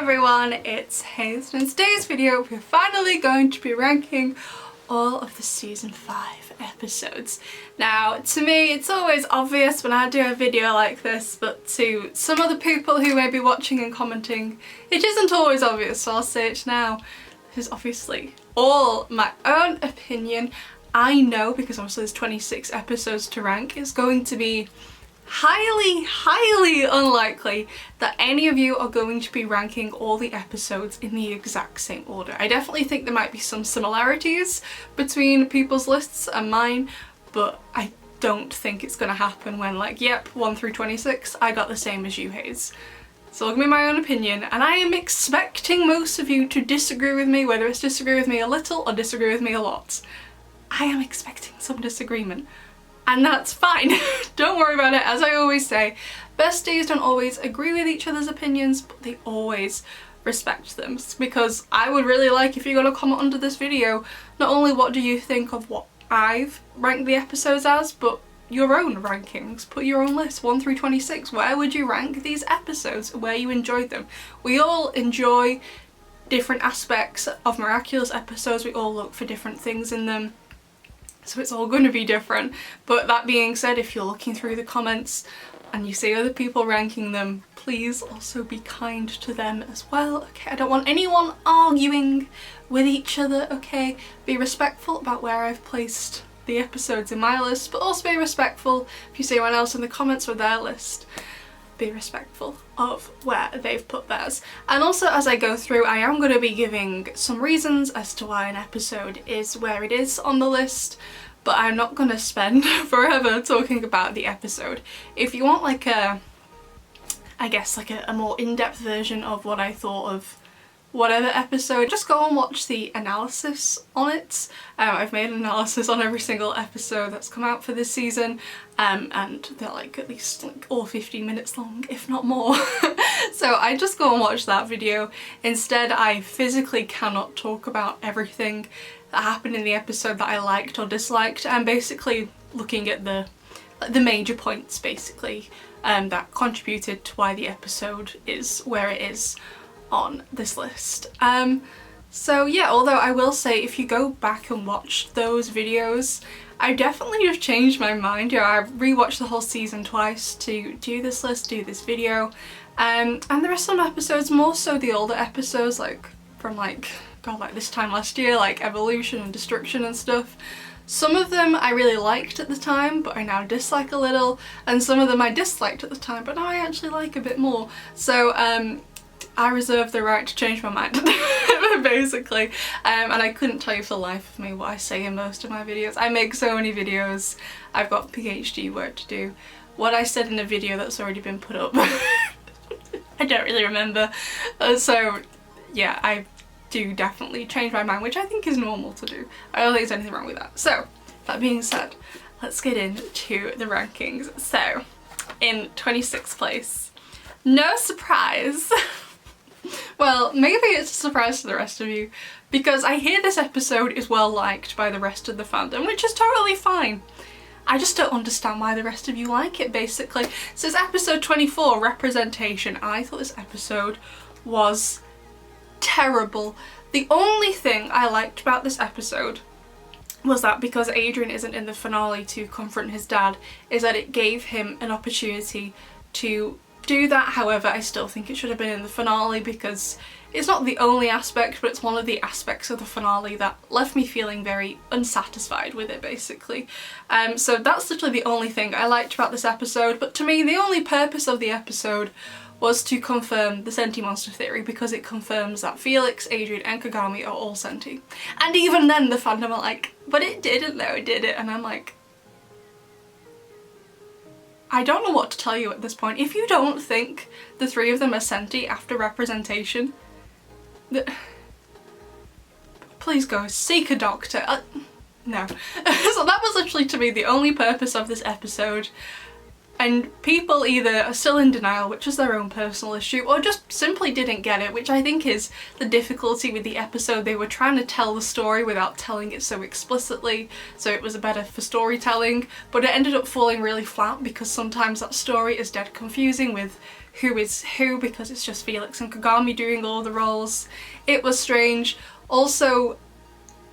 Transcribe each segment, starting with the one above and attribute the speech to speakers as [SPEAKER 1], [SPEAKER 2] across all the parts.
[SPEAKER 1] everyone, it's Hayes, and in today's video we're finally going to be ranking all of the season 5 episodes. Now, to me it's always obvious when I do a video like this, but to some other people who may be watching and commenting, it isn't always obvious, so I'll say it now. This is obviously all my own opinion. I know, because obviously there's 26 episodes to rank, it's going to be highly unlikely that any of you are going to be ranking all the episodes in the exact same order. I definitely think there might be some similarities between people's lists and mine, but I don't think it's gonna happen when, like, yep, 1 through 26, I got the same as you, Hayes. So it'll give me my own opinion, and I am expecting most of you to disagree with me, whether it's disagree with me a little or disagree with me a lot. I am expecting some disagreement. And that's fine. Don't worry about it. As I always say, besties don't always agree with each other's opinions, but they always respect them. Because I would really like if you're going to comment under this video, not only what do you think of what I've ranked the episodes as, but your own rankings. Put your own list, 1 through 26. Where would you rank these episodes? Where you enjoyed them? We all enjoy different aspects of Miraculous episodes. We all look for different things in them. So it's all going to be different. But that being said, if you're looking through the comments and you see other people ranking them, please also be kind to them as well, okay? I don't want anyone arguing with each other, okay? Be respectful about where I've placed the episodes in my list, but also be respectful if you see anyone else in the comments with their list. Be respectful of where they've put theirs. And also, as I go through, I am going to be giving some reasons as to why an episode is where it is on the list, but I'm not going to spend forever talking about the episode. If you want like a, I guess like a more in-depth version of what I thought of whatever episode, just go and watch the analysis on it. I've made an analysis on every single episode that's come out for this season, and they're like at least like all 15 minutes long, if not more. So I just go and watch that video. Instead, I physically cannot talk about everything that happened in the episode that I liked or disliked. I'm basically looking at the major points, basically, that contributed to why the episode is where it is on this list. So yeah, although I will say if you go back and watch those videos, I definitely have changed my mind. Yeah, I've rewatched the whole season twice to do this list, do this video, and there are some episodes, more so the older episodes, like from like, God, like this time last year, like Evolution and Destruction and stuff. Some of them I really liked at the time, but I now dislike a little, and some of them I disliked at the time, but now I actually like a bit more. So I reserve the right to change my mind, basically, and I couldn't tell you for the life of me what I say in most of my videos. I make so many videos, I've got PhD work to do. What I said in a video that's already been put up, I don't really remember, so yeah, I do definitely change my mind, which I think is normal to do. I don't think there's anything wrong with that. So, that being said, let's get into the rankings. So, in 26th place, no surprise. Well, maybe it's a surprise to the rest of you, because I hear this episode is well liked by the rest of the fandom, which is totally fine. I just don't understand why the rest of you like it, basically. So it's episode 24, Representation. I thought this episode was terrible. The only thing I liked about this episode was that because Adrian isn't in the finale to confront his dad, is that it gave him an opportunity to do that. However, I still think it should have been in the finale, because it's not the only aspect, but it's one of the aspects of the finale that left me feeling very unsatisfied with it, basically. So that's literally the only thing I liked about this episode, but to me the only purpose of the episode was to confirm the Senti monster theory, because it confirms that Felix, Adrian and Kagami are all Senti. And even then the fandom are like, but it didn't though, did it? And I'm like, I don't know what to tell you at this point. If you don't think the 3 of them are Senti after Representation, please go seek a doctor. No. So that was literally, to me, the only purpose of this episode. And people either are still in denial, which is their own personal issue, or just simply didn't get it, which I think is the difficulty with the episode. They were trying to tell the story without telling it so explicitly, so it was better for storytelling, but it ended up falling really flat because sometimes that story is dead confusing with who is who, because it's just Felix and Kagami doing all the roles. It was strange. Also,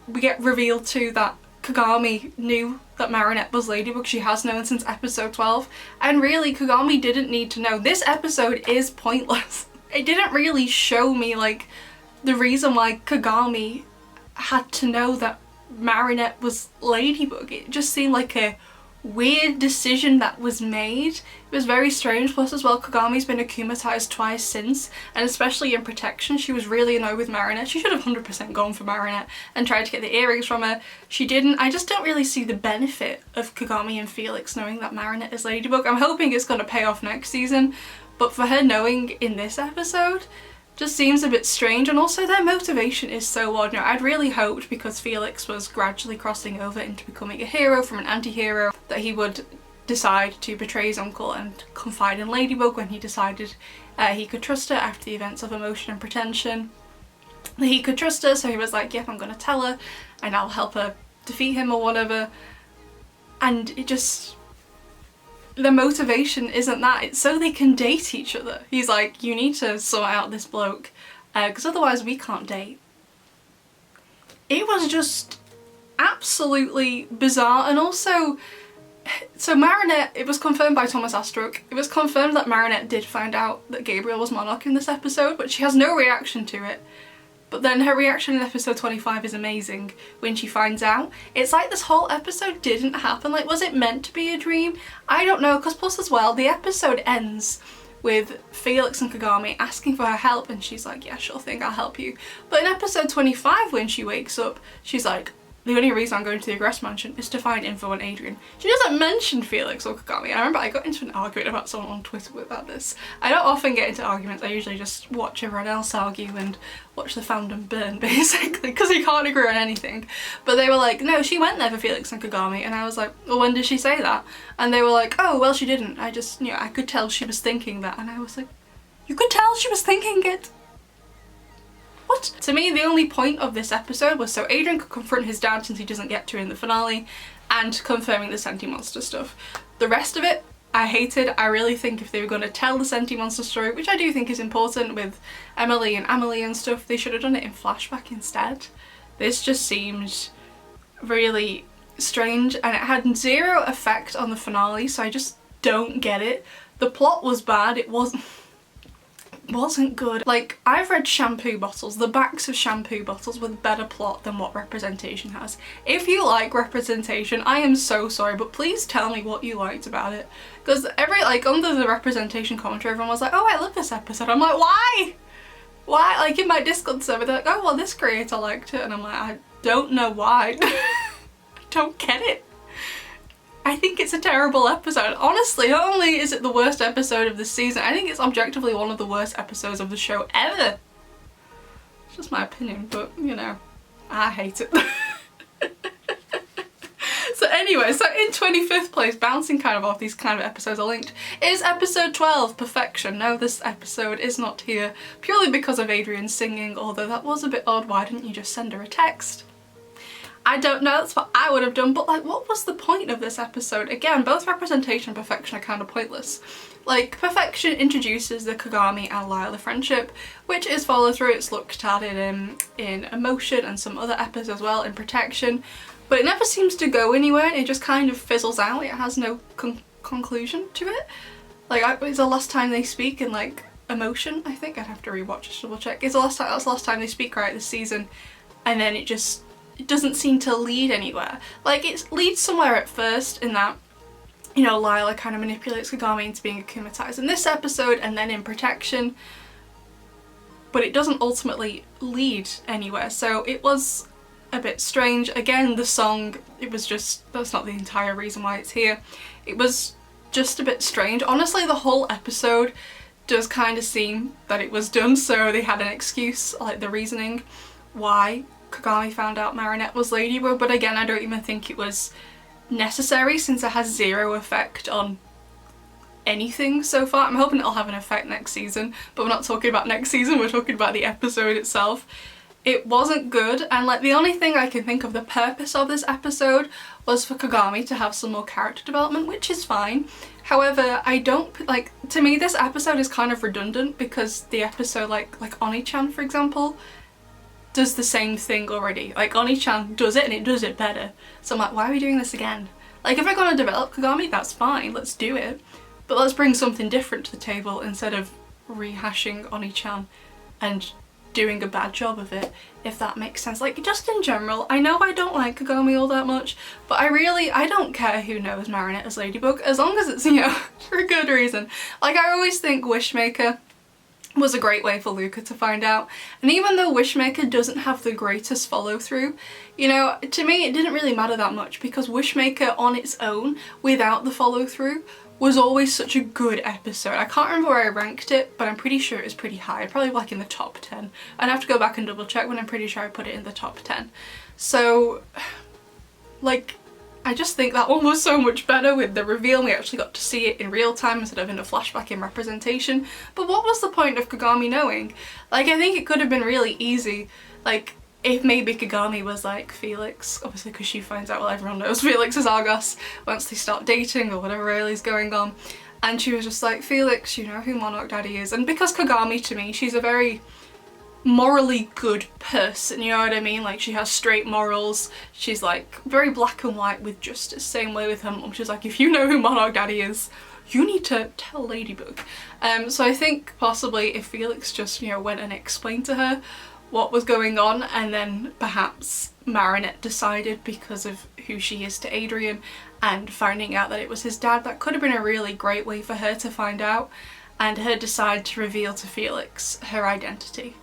[SPEAKER 1] we get revealed too that Kagami knew that Marinette was Ladybug. She has known since episode 12, and really Kagami didn't need to know. This episode is pointless. It didn't really show me like the reason why Kagami had to know that Marinette was Ladybug. It just seemed like a weird decision that was made. It was very strange. Plus as well, Kagami's been akumatized twice since, and especially in Pretension, she was really annoyed with Marinette. She should have 100% gone for Marinette and tried to get the earrings from her. She didn't. I just don't really see the benefit of Kagami and Felix knowing that Marinette is Ladybug. I'm hoping it's going to pay off next season, but for her knowing in this episode just seems a bit strange. And also their motivation is so odd. Now, I'd really hoped, because Felix was gradually crossing over into becoming a hero from an anti-hero, that he would decide to betray his uncle and confide in Ladybug when he decided he could trust her after the events of Emotion and Pretension. He could trust her, so he was like, yep, I'm gonna tell her and I'll help her defeat him or whatever. And it just... the motivation isn't that. It's so they can date each other. He's like, you need to sort out this bloke because otherwise we can't date. It was just absolutely bizarre. And also, so Marinette, it was confirmed by Thomas Astruc. It was confirmed that Marinette did find out that Gabriel was Monarch in this episode, but she has no reaction to it. But then her reaction in episode 25 is amazing when she finds out. It's like this whole episode didn't happen. Like, was it meant to be a dream? I don't know, because plus as well, the episode ends with Felix and Kagami asking for her help, and she's like, yeah, sure thing, I'll help you. But in episode 25, when she wakes up, she's like, the only reason I'm going to the Agrest Mansion is to find info on Adrian. She doesn't mention Felix or Kagami. I remember I got into an argument about someone on Twitter about this. I don't often get into arguments. I usually just watch everyone else argue and watch the fandom burn, basically, because we can't agree on anything. But they were like, no, she went there for Felix and Kagami. And I was like, well, when did she say that? And they were like, oh, well, she didn't. I just, I could tell she was thinking that. And I was like, you could tell she was thinking it? What? To me, the only point of this episode was so Adrian could confront his dad, since he doesn't get to in the finale, and confirming the Senti Monster stuff. The rest of it, I hated. I really think if they were going to tell the Senti Monster story, which I do think is important with Emily and Amelie and stuff, they should have done it in flashback instead. This just seemed really strange, and it had zero effect on the finale, so I just don't get it. The plot was bad. It wasn't good. Like, I've read shampoo bottles, the backs of shampoo bottles with better plot than what Representation has. If you like Representation, I am so sorry, but please tell me what you liked about it. Because under the Representation commentary, everyone was like, oh, I love this episode. I'm like, why? Why? Like, in my Discord server, they're like, oh, well, this creator liked it. And I'm like, I don't know why. I don't get it. I think it's a terrible episode. Honestly, not only is it the worst episode of the season, I think it's objectively one of the worst episodes of the show ever. It's just my opinion, but I hate it. So anyway, so in 25th place, bouncing kind of off these kind of episodes are linked, is episode 12, Perfection. No, this episode is not here purely because of Adrian singing, although that was a bit odd. Why didn't you just send her a text? I don't know, that's what I would have done, but like, what was the point of this episode? Again, both Representation and Perfection are kind of pointless. Like, Perfection introduces the Kagami and Lila friendship, which is followed through. It's looked at in Emotion and some other episodes as well in Protection, but it never seems to go anywhere. It just kind of fizzles out. It has no conclusion to it. Like, it's the last time they speak in like Emotion, I think. I'd have to rewatch just to double check. That's the last time they speak, right, this season, and then it doesn't seem to lead anywhere. Like, it leads somewhere at first in that, Lila kind of manipulates Kagami into being akumatized in this episode and then in Protection, but it doesn't ultimately lead anywhere, so it was a bit strange. Again, the song, that's not the entire reason why it's here. It was just a bit strange. Honestly, the whole episode does kind of seem that it was done so they had an excuse, like the reasoning why Kagami found out Marinette was Ladybug, but again, I don't even think it was necessary since it has zero effect on anything so far. I'm hoping it'll have an effect next season, but we're not talking about next season, we're talking about the episode itself. It wasn't good, and like the only thing I can think of, the purpose of this episode was for Kagami to have some more character development, which is fine. However, I don't, like, to me this episode is kind of redundant because the episode like Oni-chan, for example, does the same thing already. Like, Oni-chan does it and it does it better. So I'm like, why are we doing this again? Like, if we're going to develop Kagami, that's fine, let's do it. But let's bring something different to the table instead of rehashing Oni-chan and doing a bad job of it, if that makes sense. Like, just in general, I know I don't like Kagami all that much, but I don't care who knows Marinette as Ladybug, as long as it's, you know, for a good reason. Like, I always think Wishmaker was a great way for Luca to find out, and even though Wishmaker doesn't have the greatest follow through, you know, to me it didn't really matter that much because Wishmaker on its own, without the follow through, was always such a good episode. I can't remember where I ranked it, but I'm pretty sure it was pretty high, probably like in the top 10. I'd have to go back and double check, but I'm pretty sure I put it in the top 10. So, like, I just think that one was so much better with the reveal. We actually got to see it in real time instead of in a flashback in representation. But what was the point of Kagami knowing? Like, I think it could have been really easy, like, if maybe Kagami was like Felix, obviously because she finds out, well, everyone knows Felix is Argos once they start dating or whatever really is going on, and she was just like, Felix, you know who Monarch Daddy is. And because Kagami, to me, she's a very morally good person, you know what I mean? Like, she has straight morals, she's like very black and white with justice, same way with her mum. She's like, if you know who Monarch Daddy is, you need to tell Ladybug. So I think possibly if Felix just, you know, went and explained to her what was going on, and then perhaps Marinette decided because of who she is to Adrian and finding out that it was his dad, that could have been a really great way for her to find out and her decide to reveal to Felix her identity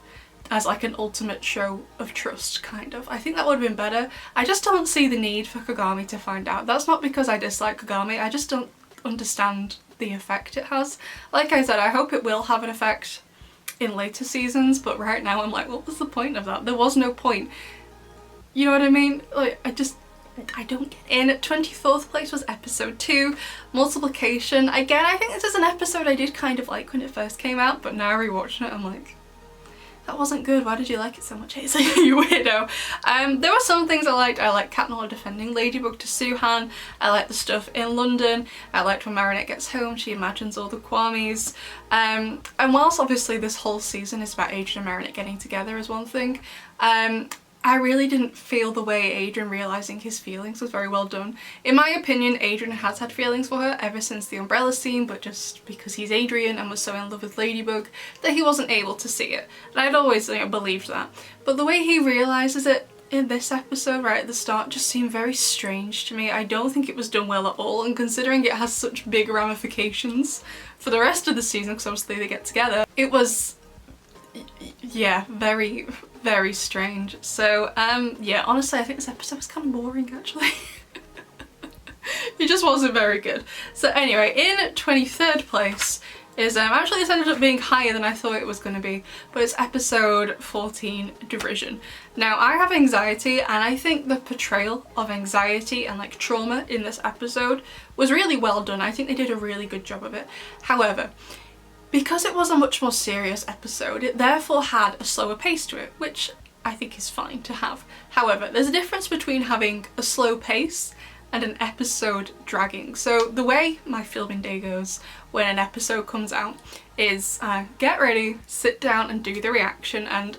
[SPEAKER 1] as like an ultimate show of trust, kind of. I think that would have been better. I just don't see the need for Kagami to find out. That's not because I dislike Kagami, I just don't understand the effect it has. Like I said, I hope it will have an effect in later seasons, but right now I'm like, what was the point of that? There was no point. You know what I mean? Like, I don't get in. At 24th place was episode 2, Multiplication. Again, I think this is an episode I did kind of like when it first came out, but now rewatching it I'm like, that wasn't good. Why did you like it so much, Hazel? You weirdo. There were some things I liked. I liked Cat Noir defending Ladybug to Suhan. I liked the stuff in London. I liked when Marinette gets home, she imagines all the Kwamis. And whilst obviously this whole season is about Adrian and Marinette getting together is one thing, I really didn't feel the way Adrian realising his feelings was very well done. In my opinion, Adrian has had feelings for her ever since the umbrella scene, but just because he's Adrian and was so in love with Ladybug that he wasn't able to see it. And I'd always, you know, believed that. But the way he realises it in this episode right at the start just seemed very strange to me. I don't think it was done well at all, and considering it has such big ramifications for the rest of the season, because obviously they get together, it was, yeah, very, very strange. So yeah, honestly I think this episode was kind of boring actually. It just wasn't very good. So anyway, in 23rd place is actually this ended up being higher than I thought it was going to be, but it's episode 14, Derision. Now, I have anxiety, and I think the portrayal of anxiety and like trauma in this episode was really well done. I think they did a really good job of it. However, because it was a much more serious episode, it therefore had a slower pace to it, which I think is fine to have. However, there's a difference between having a slow pace and an episode dragging. So the way my filming day goes when an episode comes out is get ready, sit down and do the reaction, and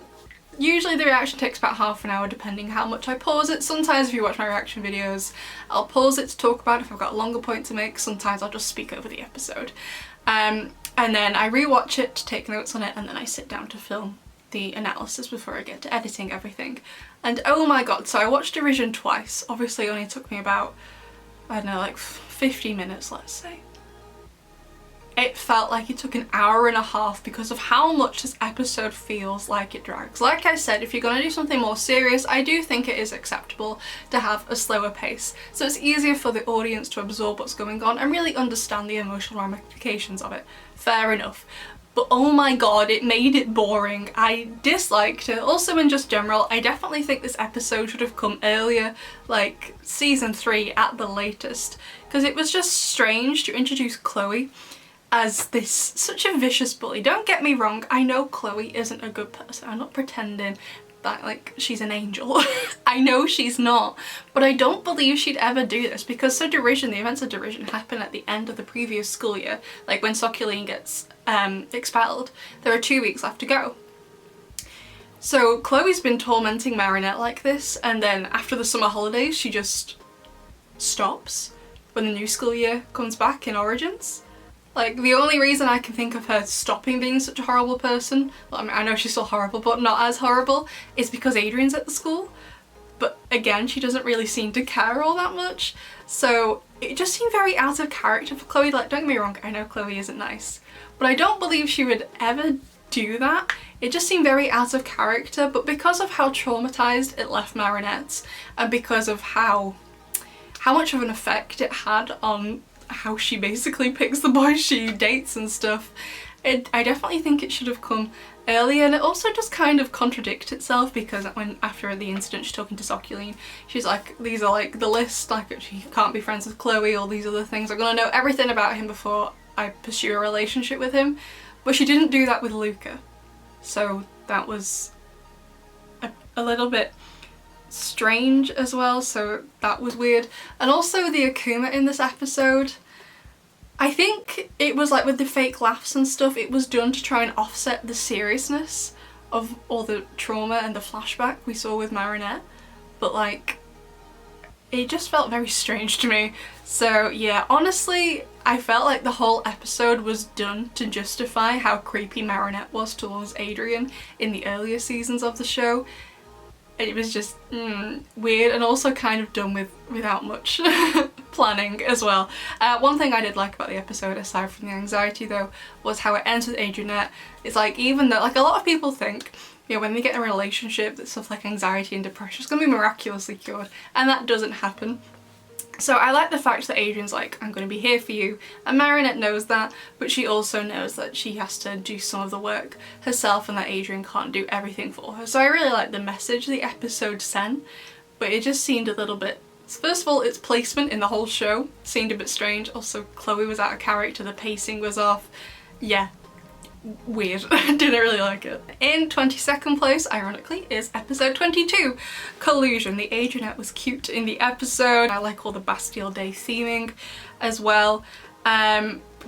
[SPEAKER 1] usually the reaction takes about half an hour depending how much I pause it. Sometimes if you watch my reaction videos, I'll pause it to talk about it if I've got a longer point to make. Sometimes I'll just speak over the episode. And then I rewatch it to take notes on it, and then I sit down to film the analysis before I get to editing everything. And oh my god, so I watched Derision twice. Obviously it only took me about, I don't know, like 50 minutes, let's say. It felt like it took an hour and a half because of how much this episode feels like it drags. Like I said, if you're going to do something more serious, I do think it is acceptable to have a slower pace, so it's easier for the audience to absorb what's going on and really understand the emotional ramifications of it. Fair enough. But oh my god, it made it boring. I disliked it. Also in just general, I definitely think this episode should have come earlier, like season 3 at the latest, because it was just strange to introduce Chloe as this such a vicious bully. Don't get me wrong, I know Chloe isn't a good person. I'm not pretending that like she's an angel. I know she's not, but I don't believe she'd ever do this, because Derision, the events of Derision happen at the end of the previous school year. Like when Soculine gets expelled, there are 2 weeks left to go. So Chloe's been tormenting Marinette like this, and then after the summer holidays she just stops when the new school year comes back in Origins. Like, the only reason I can think of her stopping being such a horrible person, well, I mean, I know she's still horrible, but not as horrible, is because Adrian's at the school. But again, she doesn't really seem to care all that much. So it just seemed very out of character for Chloe. Like, don't get me wrong, I know Chloe isn't nice, but I don't believe she would ever do that. It just seemed very out of character, but because of how traumatized it left Marinette, and because of how much of an effect it had on how she basically picks the boys she dates and stuff, I definitely think it should have come earlier. And it also just kind of contradicts itself, because when after the incident she's talking to Soculine, she's like, these are like the list, like she can't be friends with Chloe, all these other things, I'm gonna know everything about him before I pursue a relationship with him. But she didn't do that with Luca, so that was a little bit strange as well, so that was weird. And also the Akuma in this episode, I think it was like with the fake laughs and stuff, it was done to try and offset the seriousness of all the trauma and the flashback we saw with Marinette, but like it just felt very strange to me. So yeah, honestly I felt like the whole episode was done to justify how creepy Marinette was towards Adrian in the earlier seasons of the show. It was just weird, and also kind of done without much planning as well. One thing I did like about the episode, aside from the anxiety though, was how it ends with Adrianette. It's like, even though like a lot of people think, you know, when they get in a relationship that stuff like anxiety and depression is going to be miraculously cured, and that doesn't happen. So I like the fact that Adrian's like, I'm going to be here for you, and Marinette knows that, but she also knows that she has to do some of the work herself and that Adrian can't do everything for her. So I really like the message the episode sent, but it just seemed a little bit, first of all, its placement in the whole show seemed a bit strange. Also, Chloe was out of character, the pacing was off. Yeah, weird. I didn't really like it. In 22nd place, ironically, is episode 22, Collusion. The Adrianette was cute in the episode. I like all the Bastille Day theming as well.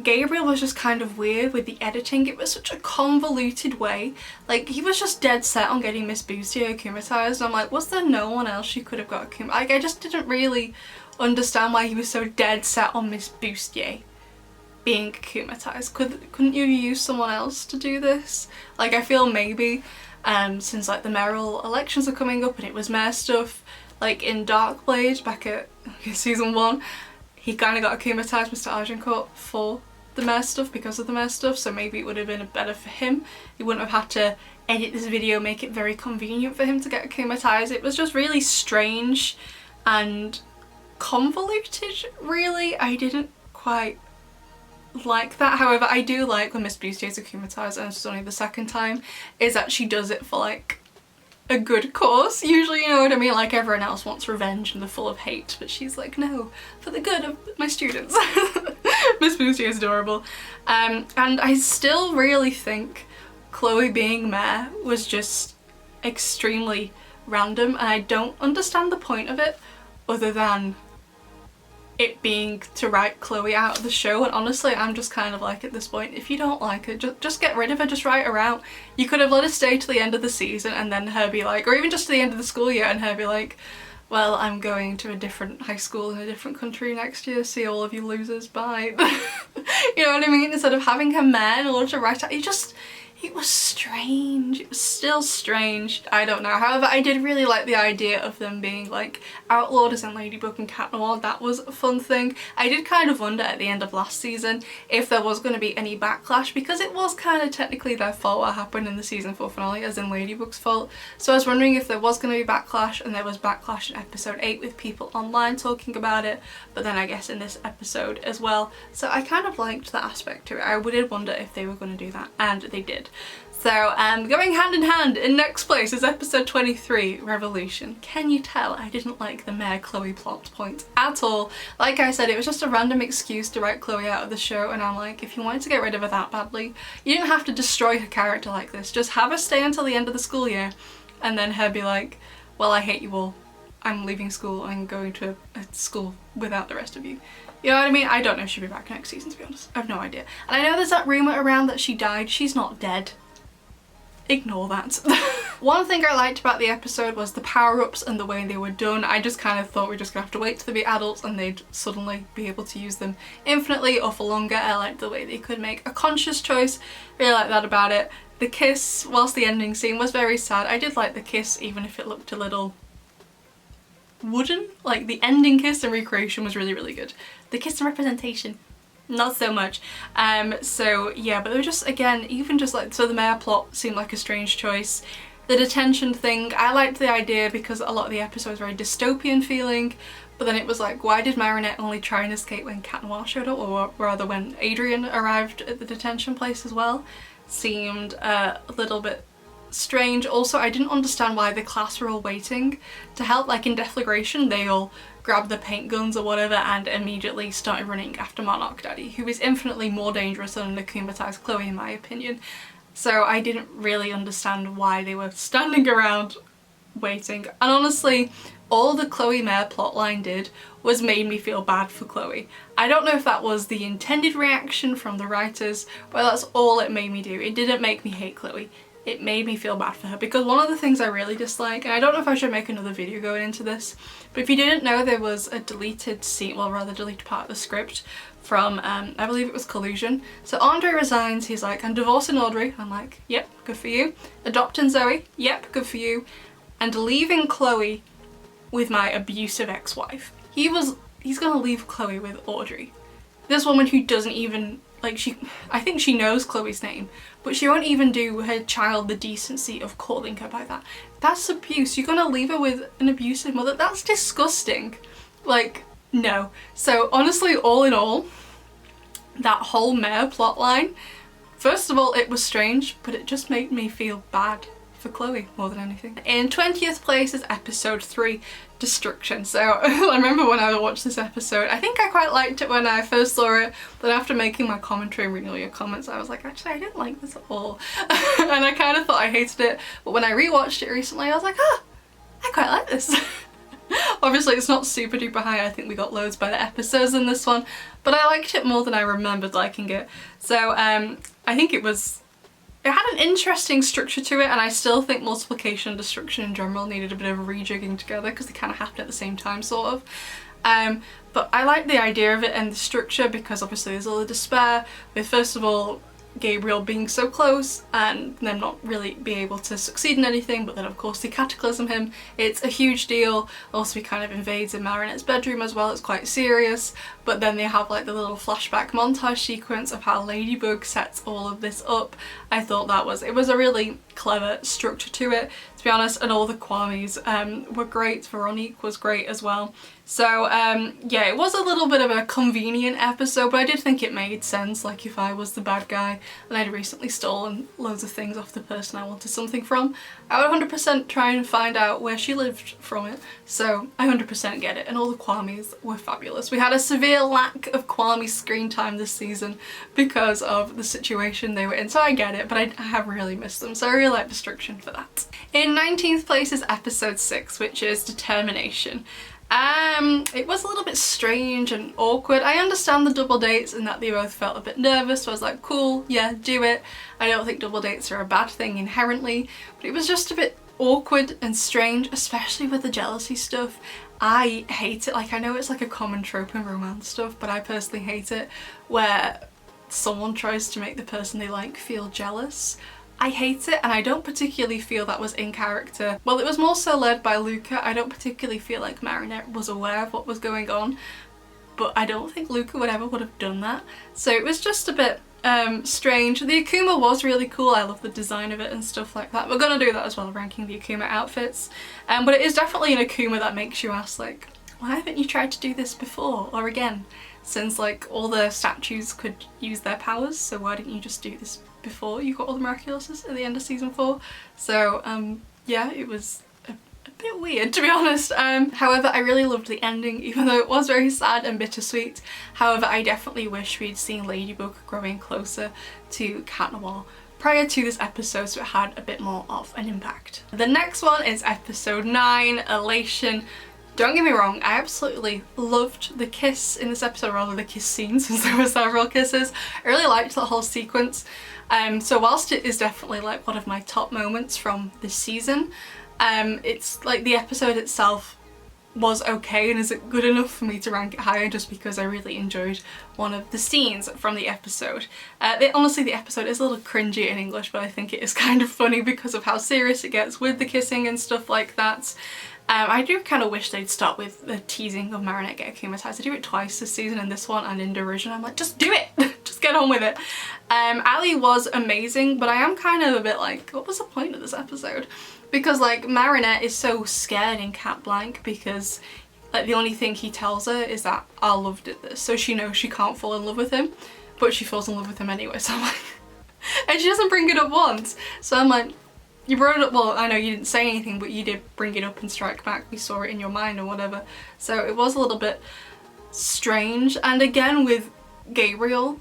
[SPEAKER 1] Gabriel was just kind of weird with the editing. It was such a convoluted way. Like, he was just dead set on getting Miss Bustier akumatized. I'm like, was there no one else she could have got akumatized? Like, I just didn't really understand why he was so dead set on Miss Bustier being akumatized. Couldn't you use someone else to do this? Like, I feel maybe since like the mayoral elections are coming up and it was mayor stuff, like in Darkblade back at season 1, he kind of got akumatized, Mr. Agincourt, for the mayor stuff, because of the mayor stuff, so maybe it would have been better for him. He wouldn't have had to edit this video, make it very convenient for him to get akumatized. It was just really strange and convoluted, really. I didn't quite like that. However, I do like when Miss Bustier is akumatized, and it's only the second time, is that she does it for like a good cause. Usually, you know what I mean, like everyone else wants revenge and they're full of hate, but she's like, no, for the good of my students. Miss Bustier is adorable. And I still really think Chloe being mayor was just extremely random, and I don't understand the point of it other than it being to write Chloe out of the show. And honestly, I'm just kind of like, at this point, if you don't like her, just get rid of her, just write her out. You could have let her stay to the end of the season and then her be like, or even just to the end of the school year and her be like, well, I'm going to a different high school in a different country next year, see all of you losers, bye. You know what I mean? Instead of having her mayor in order to write out, it was strange. It was still strange. I don't know. However, I did really like the idea of them being like outlawed as in Ladybug and Cat Noir. That was a fun thing. I did kind of wonder at the end of last season if there was going to be any backlash, because it was kind of technically their fault what happened in the season 4 finale, as in Ladybug's fault. So I was wondering if there was going to be backlash, and there was backlash in episode 8 with people online talking about it, but then I guess in this episode as well. So I kind of liked that aspect to it. I did wonder if they were going to do that, and they did. So going hand in hand, in next place is episode 23, Revolution. Can you tell I didn't like the Mayor Chloe plot point at all? Like I said, it was just a random excuse to write Chloe out of the show, and I'm like, if you wanted to get rid of her that badly, you didn't have to destroy her character like this. Just have her stay until the end of the school year, and then her be like, well, I hate you all. I'm leaving school and going to a school without the rest of you. You know what I mean? I don't know if she'll be back next season, to be honest. I have no idea. And I know there's that rumour around that she died. She's not dead. Ignore that. One thing I liked about the episode was the power-ups and the way they were done. I just kind of thought we're just gonna have to wait till they be adults and they'd suddenly be able to use them infinitely or for longer. I liked the way they could make a conscious choice. Really like that about it. The kiss, whilst the ending scene was very sad, I did like the kiss even if it looked a little wooden. Like the ending kiss and recreation was really, really good. The kiss and representation, not so much. So yeah, but they were just, again, even just like, so the mayor plot seemed like a strange choice. The detention thing, I liked the idea because a lot of the episode was very dystopian feeling, but then it was like, why did Marinette only try and escape when Cat Noir showed up, or rather when Adrian arrived at the detention place as well? Seemed a little bit strange. Also, I didn't understand why the class were all waiting to help. Like in Defligation, they all grabbed the paint guns or whatever and immediately started running after Monarch Daddy, who is infinitely more dangerous than an akumatized Chloe in my opinion. So I didn't really understand why they were standing around waiting. And honestly, all the Chloe Mare plotline did was made me feel bad for Chloe. I don't know if that was the intended reaction from the writers, but that's all it made me do. It didn't make me hate Chloe. It made me feel bad for her, because one of the things I really dislike, and I don't know if I should make another video going into this, but if you didn't know, there was a deleted scene, well rather deleted part of the script from, I believe it was Collusion. So Andre resigns, he's like, I'm divorcing Audrey. I'm like, yep, good for you. Adopting Zoe, yep, good for you. And leaving Chloe with my abusive ex-wife. He's gonna leave Chloe with Audrey. This woman who doesn't even, like, I think she knows Chloe's name, but she won't even do her child the decency of calling her by that. That's abuse. You're gonna leave her with an abusive mother? That's disgusting. Like, no. So honestly, all in all, that whole Mare plotline, first of all, it was strange, but it just made me feel bad for Chloe more than anything. In 20th place is episode 3, Destruction. So I remember when I watched this episode, I think I quite liked it when I first saw it, but after making my commentary and reading all your comments, I was like, actually I didn't like this at all. And I kind of thought I hated it, but when I rewatched it recently I was like, ah, I quite like this. Obviously it's not super duper high, I think we got loads better episodes than this one, but I liked it more than I remembered liking it. So I think it had an interesting structure to it, and I still think Multiplication and Destruction in general needed a bit of rejigging together because they kind of happened at the same time, sort of. But I like the idea of it and the structure because obviously there's all the despair with, first of all, Gabriel being so close and them not really be able to succeed in anything, but then of course they cataclysm him. It's a huge deal. Also he kind of invades in Marinette's bedroom as well, it's quite serious, but then they have like the little flashback montage sequence of how Ladybug sets all of this up. I thought it was a really clever structure to it, to be honest, and all the Kwamis were great. Veronique was great as well. So yeah, it was a little bit of a convenient episode, but I did think it made sense. Like if I was the bad guy and I'd recently stolen loads of things off the person I wanted something from, I would 100% try and find out where she lived from it. So I 100% get it, and all the Kwamis were fabulous. We had a severe lack of Kwami screen time this season because of the situation they were in, so I get it, but I have really missed them, so I really like Destruction for that. In 19th place is episode 6, which is Determination. It was a little bit strange and awkward. I understand the double dates and that they both felt a bit nervous, so I was like, cool, yeah, do it. I don't think double dates are a bad thing inherently, but it was just a bit awkward and strange, especially with the jealousy stuff. I hate it. Like, I know it's like a common trope in romance stuff, but I personally hate it where someone tries to make the person they like feel jealous. I hate it, and I don't particularly feel that was in character. Well, it was more so led by Luca. I don't particularly feel like Marinette was aware of what was going on, but I don't think Luca would have done that. So it was just a bit strange. The Akuma was really cool. I love the design of it and stuff like that. We're gonna do that as well, ranking the Akuma outfits. But it is definitely an Akuma that makes you ask, like, why haven't you tried to do this before or again? Since like all the statues could use their powers, so why didn't you just do this before you got all the Miraculouses at the end of season 4. So yeah, it was a bit weird, to be honest. However, I really loved the ending, even though it was very sad and bittersweet. However, I definitely wish we'd seen Ladybug growing closer to Cat Noir prior to this episode, so it had a bit more of an impact. The next one is episode 9, Elation. Don't get me wrong, I absolutely loved the kiss in this episode, rather the kiss scene, since there were several kisses. I really liked that whole sequence. So whilst it is definitely like one of my top moments from this season, it's like the episode itself was okay and isn't good enough for me to rank it higher, just because I really enjoyed one of the scenes from the episode. Honestly, the episode is a little cringy in English, but I think it is kind of funny because of how serious it gets with the kissing and stuff like that. I do kind of wish they'd start with the teasing of Marinette getting akumatized. They do it twice this season, in this one and in Derision. I'm like, just do it! Just get on with it. Ali was amazing, but I am kind of a bit like, what was the point of this episode? Because like Marinette is so scared in Cat Blanc because like the only thing he tells her is that our love did this, so she knows she can't fall in love with him, but she falls in love with him anyway. So I'm like, and she doesn't bring it up once. So I'm like, you brought it up, well, I know you didn't say anything, but you did bring it up and strike back. We saw it in your mind or whatever. So it was a little bit strange. And again with Gabriel,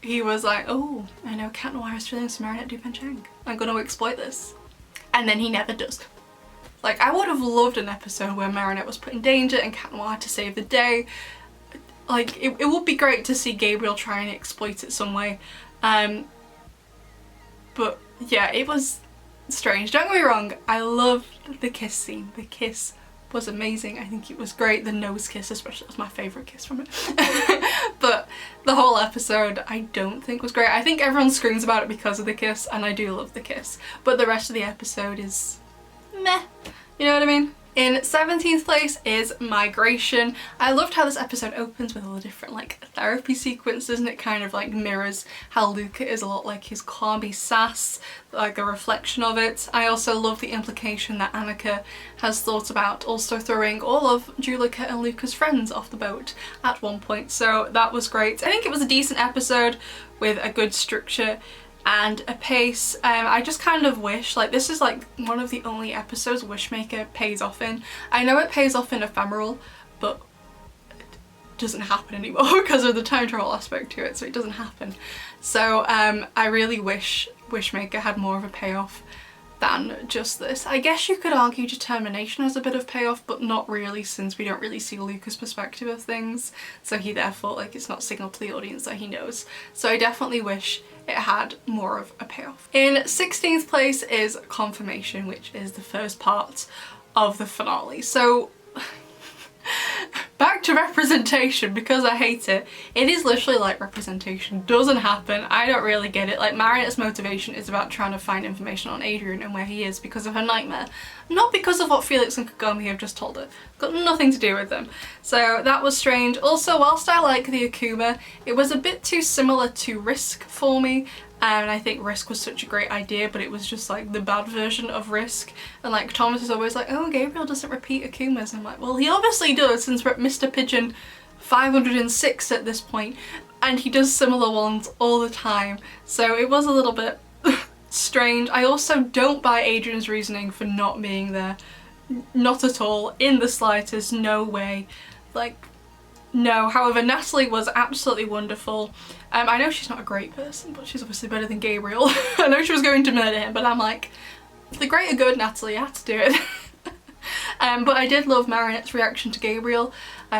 [SPEAKER 1] he was like, oh, I know Cat Noir has feelings for Marinette Dupain-Cheng. I'm gonna exploit this. And then he never does. Like, I would have loved an episode where Marinette was put in danger and Cat Noir had to save the day. Like, it would be great to see Gabriel try and exploit it some way. But yeah, it was strange. Don't get me wrong, I loved the kiss scene. The kiss was amazing. I think it was great. The nose kiss especially was my favourite kiss from it. But the whole episode I don't think was great. I think everyone screams about it because of the kiss, and I do love the kiss. But the rest of the episode is meh. You know what I mean? In 17th place is Migration. I loved how this episode opens with all the different like therapy sequences, and it kind of like mirrors how Luca is a lot like his calmy sass, like a reflection of it. I also love the implication that Annika has thought about also throwing all of Julika and Luca's friends off the boat at one point, so that was great. I think it was a decent episode with a good structure and a pace. I just kind of wish, like, this is like one of the only episodes Wishmaker pays off in. I know it pays off in Ephemeral, but it doesn't happen anymore because of the time travel aspect to it, so it doesn't happen. So I really wish Wishmaker had more of a payoff than just this. I guess you could argue Determination has a bit of payoff, but not really, since we don't really see Luca's perspective of things, so he therefore, like, it's not signaled to the audience that he knows. So I definitely wish it had more of a payoff. In 16th place is Confirmation, which is the first part of the finale. So back to representation, because I hate it. It is literally like representation doesn't happen. I don't really get it. Like, Marinette's motivation is about trying to find information on Adrian and where he is because of her nightmare, not because of what Felix and Kagami have just told her. Got nothing to do with them. So that was strange. Also, whilst I like the Akuma, it was a bit too similar to Risk for me. And I think Risk was such a great idea, but it was just like the bad version of Risk. And like Thomas is always like, oh, Gabriel doesn't repeat Akumas. And I'm like, well, he obviously does, since we're at Mr. Pigeon 506 at this point, and he does similar ones all the time. So it was a little bit strange. I also don't buy Adrian's reasoning for not being there. Not at all, in the slightest, no way. Like, no. However, Natalie was absolutely wonderful. I know she's not a great person, but she's obviously better than Gabriel. I know she was going to murder him, but I'm like, the greater good, Natalie, you had to do it. But I did love Marinette's reaction to Gabriel,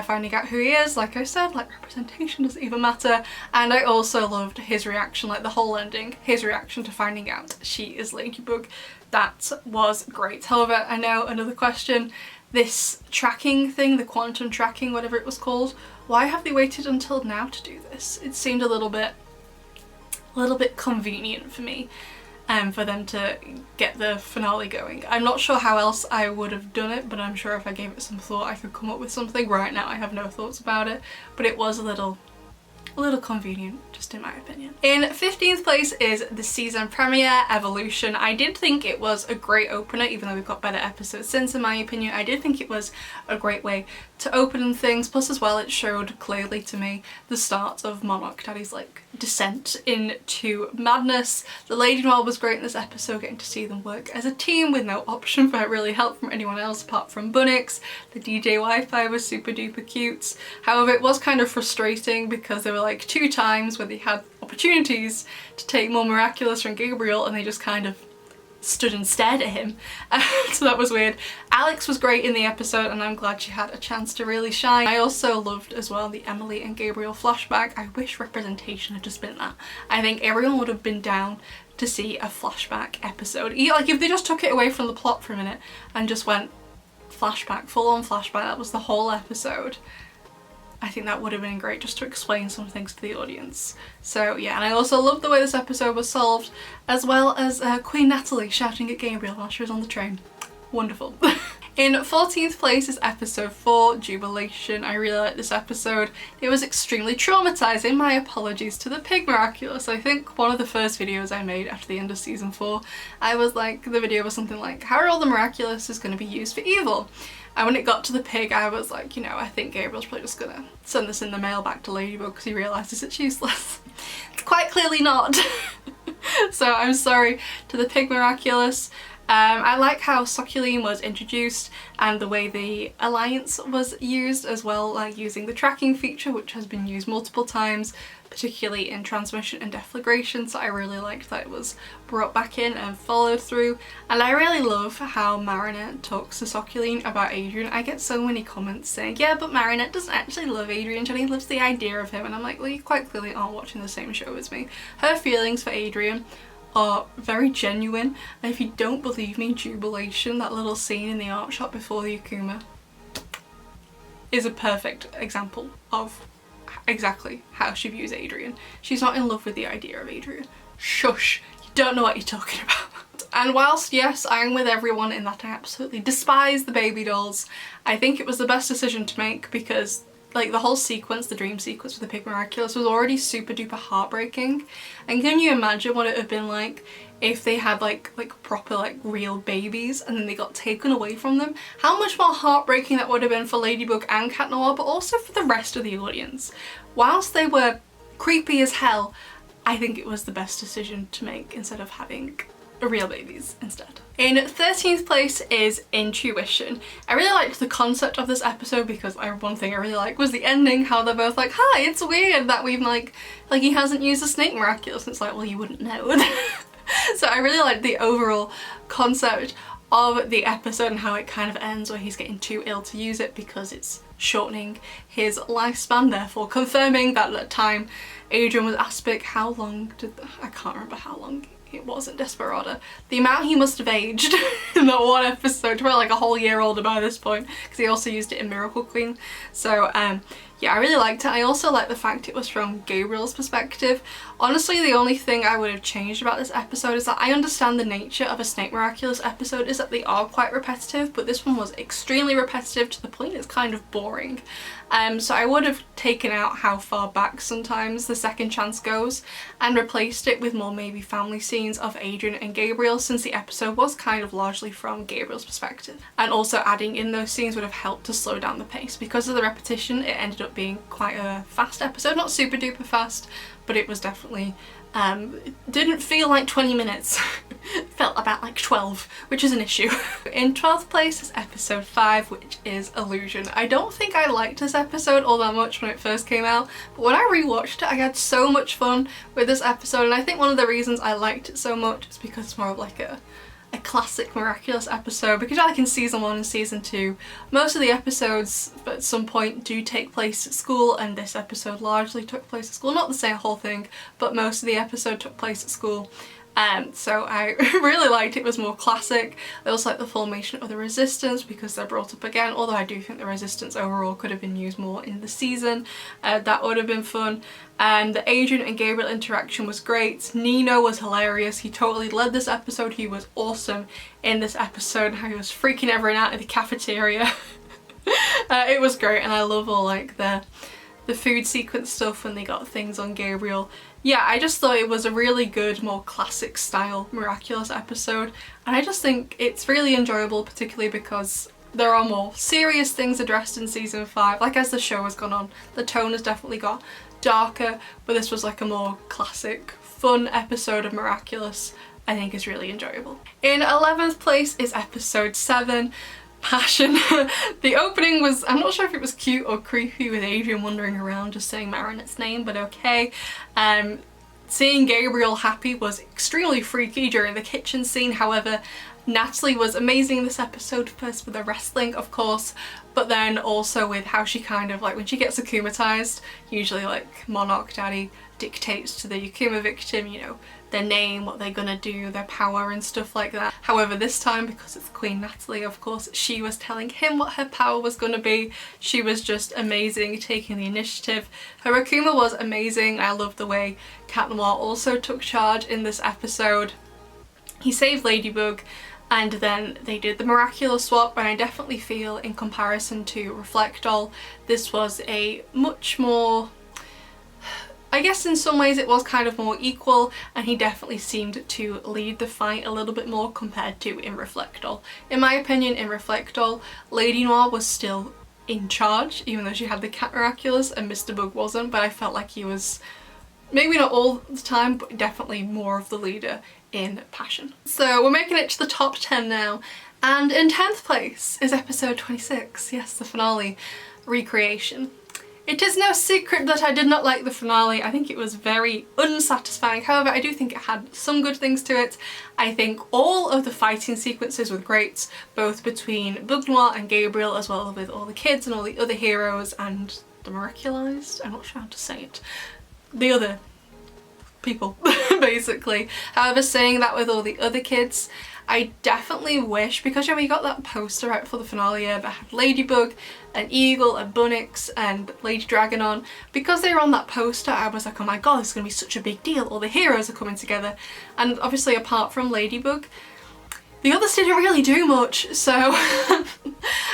[SPEAKER 1] finding out who he is. Like I said, like, representation doesn't even matter. And I also loved his reaction, like the whole ending, his reaction to finding out she is Ladybug. That was great. However, I know another question, this tracking thing, the quantum tracking, whatever it was called, why have they waited until now to do this? It seemed a little bit convenient for me, for them to get the finale going. I'm not sure how else I would have done it, but I'm sure if I gave it some thought I could come up with something. Right now I have no thoughts about it, but it was a little a little convenient, just in my opinion. In 15th place is the season premiere, Evolution. I did think it was a great opener, even though we've got better episodes since, in my opinion. I did think it was a great way to open things, plus as well it showed clearly to me the start of Monarch Daddy's like descent into madness. The Lady Noir was great in this episode, getting to see them work as a team with no option for really help from anyone else apart from Bunnix. The DJ Wi-Fi was super duper cute. However, it was kind of frustrating because there were like 2 times where they had opportunities to take more Miraculous from Gabriel and they just kind of stood and stared at him. So that was weird. Alex was great in the episode and I'm glad she had a chance to really shine. I also loved as well the Emily and Gabriel flashback. I wish representation had just been that. I think everyone would have been down to see a flashback episode. Like if they just took it away from the plot for a minute and just went flashback, full on flashback, that was the whole episode. I think that would have been great just to explain some things to the audience. So yeah, and I also loved the way this episode was solved, as well as Queen Natalie shouting at Gabriel while she was on the train. Wonderful. In 14th place is episode 4, Jubilation. I really liked this episode. It was extremely traumatizing. My apologies to the pig Miraculous. I think one of the first videos I made after the end of season 4, I was like, the video was something like, how are all the Miraculous is going to be used for evil? And when it got to the pig, I was like, you know, I think Gabriel's probably just gonna send this in the mail back to Ladybug because he realises it's useless. It's quite clearly not. So I'm sorry to the pig Miraculous. I like how Succuline was introduced and the way the alliance was used as well, like using the tracking feature, which has been used multiple times, particularly in Transmission and Defligation, so I really liked that it was brought back in and followed through. And I really love how Marinette talks to Succuline about Adrian. I get so many comments saying, yeah, but Marinette doesn't actually love Adrian, Jenny loves the idea of him, and I'm like, well, you quite clearly aren't watching the same show as me. Her feelings for Adrian are very genuine, and if you don't believe me, Jubilation, that little scene in the art shop before the Akuma, is a perfect example of exactly how she views Adrian. She's not in love with the idea of Adrian. Shush, you don't know what you're talking about. And whilst yes, I'm with everyone in that I absolutely despise the baby dolls, I think it was the best decision to make because like the whole sequence, the dream sequence with the pig Miraculous was already super duper heartbreaking. And can you imagine what it would have been like if they had like proper like real babies and then they got taken away from them? How much more heartbreaking that would have been for Ladybug and Cat Noir, but also for the rest of the audience. Whilst they were creepy as hell, I think it was the best decision to make instead of having real babies instead. In 13th place is Intuition. I really liked the concept of this episode because one thing I really liked was the ending, how they're both like, hi, it's weird that we've like he hasn't used a snake Miraculous. And it's like, well, you wouldn't know. So I really liked the overall concept of the episode and how it kind of ends where he's getting too ill to use it because it's shortening his lifespan, therefore confirming that at the time Adrian was aspic. How long did I can't remember how long it was in Desperado. The amount he must have aged in that one episode, probably like a whole year older by this point, because he also used it in Miracle Queen. So yeah, I really liked it. I also like the fact it was from Gabriel's perspective. Honestly, the only thing I would have changed about this episode is that I understand the nature of a Snake Miraculous episode is that they are quite repetitive, but this one was extremely repetitive to the point it's kind of boring. So I would have taken out how far back sometimes the second chance goes and replaced it with more maybe family scenes of Adrian and Gabriel, since the episode was kind of largely from Gabriel's perspective. And also adding in those scenes would have helped to slow down the pace. Because of the repetition, it ended up being quite a fast episode. Not super duper fast, but it was definitely it didn't feel like 20 minutes. It felt about like 12, which is an issue. In 12th place is episode 5, which is Illusion. I don't think I liked this episode all that much when it first came out, but when I rewatched it I had so much fun with this episode, and I think one of the reasons I liked it so much is because it's more of like a classic Miraculous episode, because like in season 1 and season 2 most of the episodes at some point do take place at school, and this episode largely took place at school. Not the same whole thing, but most of the episode took place at school. So I really liked it. It was more classic. I also like the formation of the Resistance because they're brought up again, although I do think the Resistance overall could have been used more in the season. That would have been fun. And the Adrian and Gabriel interaction was great. Nino was hilarious. He totally led this episode. He was awesome in this episode. He was freaking everyone out in the cafeteria. It was great, and I love all like the the food sequence stuff when they got things on Gabriel. Yeah, I just thought it was a really good, more classic style Miraculous episode, and I just think it's really enjoyable, particularly because there are more serious things addressed in season 5. Like, as the show has gone on, the tone has definitely got darker, but this was like a more classic, fun episode of Miraculous. I think is really enjoyable. In 11th place is episode 7, Passion. The opening was, I'm not sure if it was cute or creepy with Adrian wandering around just saying Marinette's name, but okay. Seeing Gabriel happy was extremely freaky during the kitchen scene. However, Natalie was amazing this episode, first with the wrestling of course, but then also with how she kind of, like, when she gets akumatized, usually like Monarch Daddy dictates to the Akuma victim, you know, their name, what they're gonna do, their power and stuff like that. However, this time, because it's Queen Natalie, of course, she was telling him what her power was gonna be. She was just amazing, taking the initiative. Her Akuma was amazing. I love the way Cat Noir also took charge in this episode. He saved Ladybug, and then they did the Miraculous swap, and I definitely feel in comparison to Reflectol, this was a much more, I guess in some ways it was kind of more equal, and he definitely seemed to lead the fight a little bit more compared to in Reflectol. In my opinion, in Reflectol, Lady Noir was still in charge, even though she had the Cat Miraculous and Mr. Bug wasn't, but I felt like he was, maybe not all the time, but definitely more of the leader in Passion. So we're making it to the top 10 now, and in 10th place is episode 26, yes, the finale, Recreation. It is no secret that I did not like the finale. I think it was very unsatisfying. However, I do think it had some good things to it. I think all of the fighting sequences were great, both between Bug Noir and Gabriel, as well as with all the kids and all the other heroes and the Miraculized, I'm not sure how to say it, the other people, basically. However, saying that with all the other kids, I definitely wish, because we got that poster out for the finale that had Ladybug, an Eagle, a Bunnix and Lady Dragon on. Because they were on that poster, I was like, oh my god, this is going to be such a big deal, all the heroes are coming together. And obviously apart from Ladybug, the others didn't really do much, so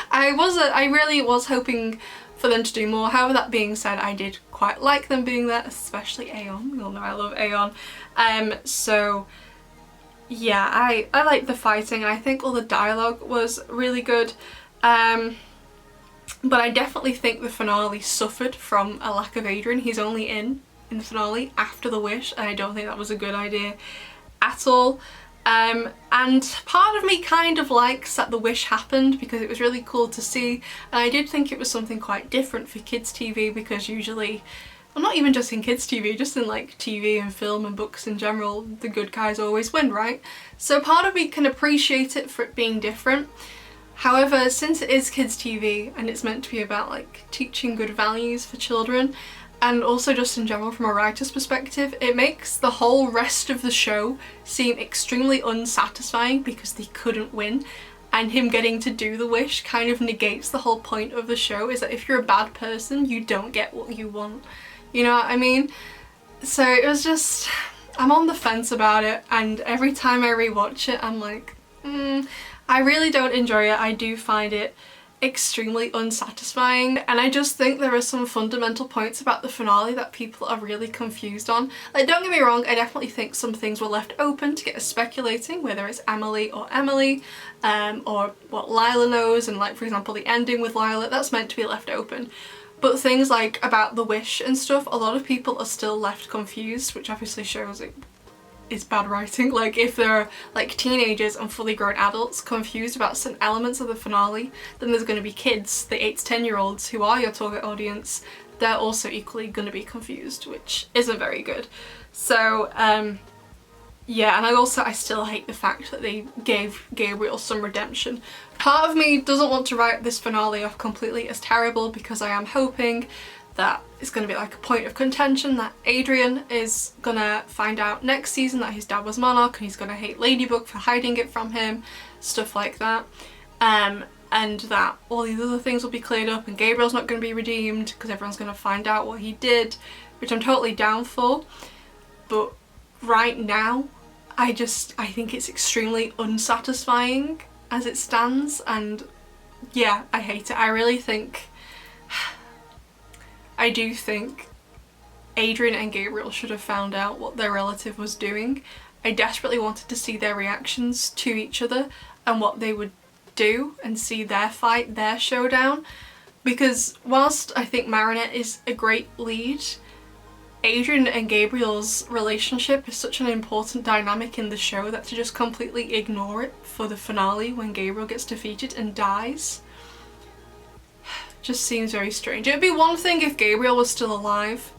[SPEAKER 1] I really was hoping for them to do more. However, that being said, I did quite like them being there, especially Aeon. You all know I love Aeon. So yeah, I liked the fighting, and I think all the dialogue was really good. But I definitely think the finale suffered from a lack of Adrian. He's only in the finale after the wish, and I don't think that was a good idea at all. And part of me kind of likes that the wish happened because it was really cool to see, and I did think it was something quite different for kids TV, because usually, well, not even just in kids TV, just in like TV and film and books in general, the good guys always win, right? So part of me can appreciate it for it being different. However, since it is kids TV and it's meant to be about like teaching good values for children, and also just in general from a writer's perspective, it makes the whole rest of the show seem extremely unsatisfying because they couldn't win, and him getting to do the wish kind of negates the whole point of the show, is that if you're a bad person, you don't get what you want. You know what I mean? So it was just, I'm on the fence about it, and every time I rewatch it I'm like, I really don't enjoy it. I do find it extremely unsatisfying, and I just think there are some fundamental points about the finale that people are really confused on. Like, don't get me wrong, I definitely think some things were left open to get us speculating, whether it's Emily, or what Lila knows, and like for example the ending with Lila, that's meant to be left open. But things like about the wish and stuff, a lot of people are still left confused, which obviously shows it is bad writing. Like, if they're like teenagers and fully grown adults confused about some elements of the finale, then there's going to be kids, the 8 to 10 year olds who are your target audience, they're also equally going to be confused, which isn't very good. So yeah, and I still hate the fact that they gave Gabriel some redemption. Part of me doesn't want to write this finale off completely as terrible, because I am hoping that it's going to be like a point of contention, that Adrian is gonna find out next season that his dad was Monarch and he's gonna hate Ladybug for hiding it from him, stuff like that. And that all these other things will be cleared up and Gabriel's not going to be redeemed because everyone's going to find out what he did, which I'm totally down for. But right now, I think it's extremely unsatisfying as it stands, and yeah, I hate it. I really think I do think Adrian and Gabriel should have found out what their relative was doing. I desperately wanted to see their reactions to each other and what they would do and see their fight, their showdown. Because whilst I think Marinette is a great lead, Adrian and Gabriel's relationship is such an important dynamic in the show that to just completely ignore it for the finale when Gabriel gets defeated and dies just seems very strange. It would be one thing if Gabriel was still alive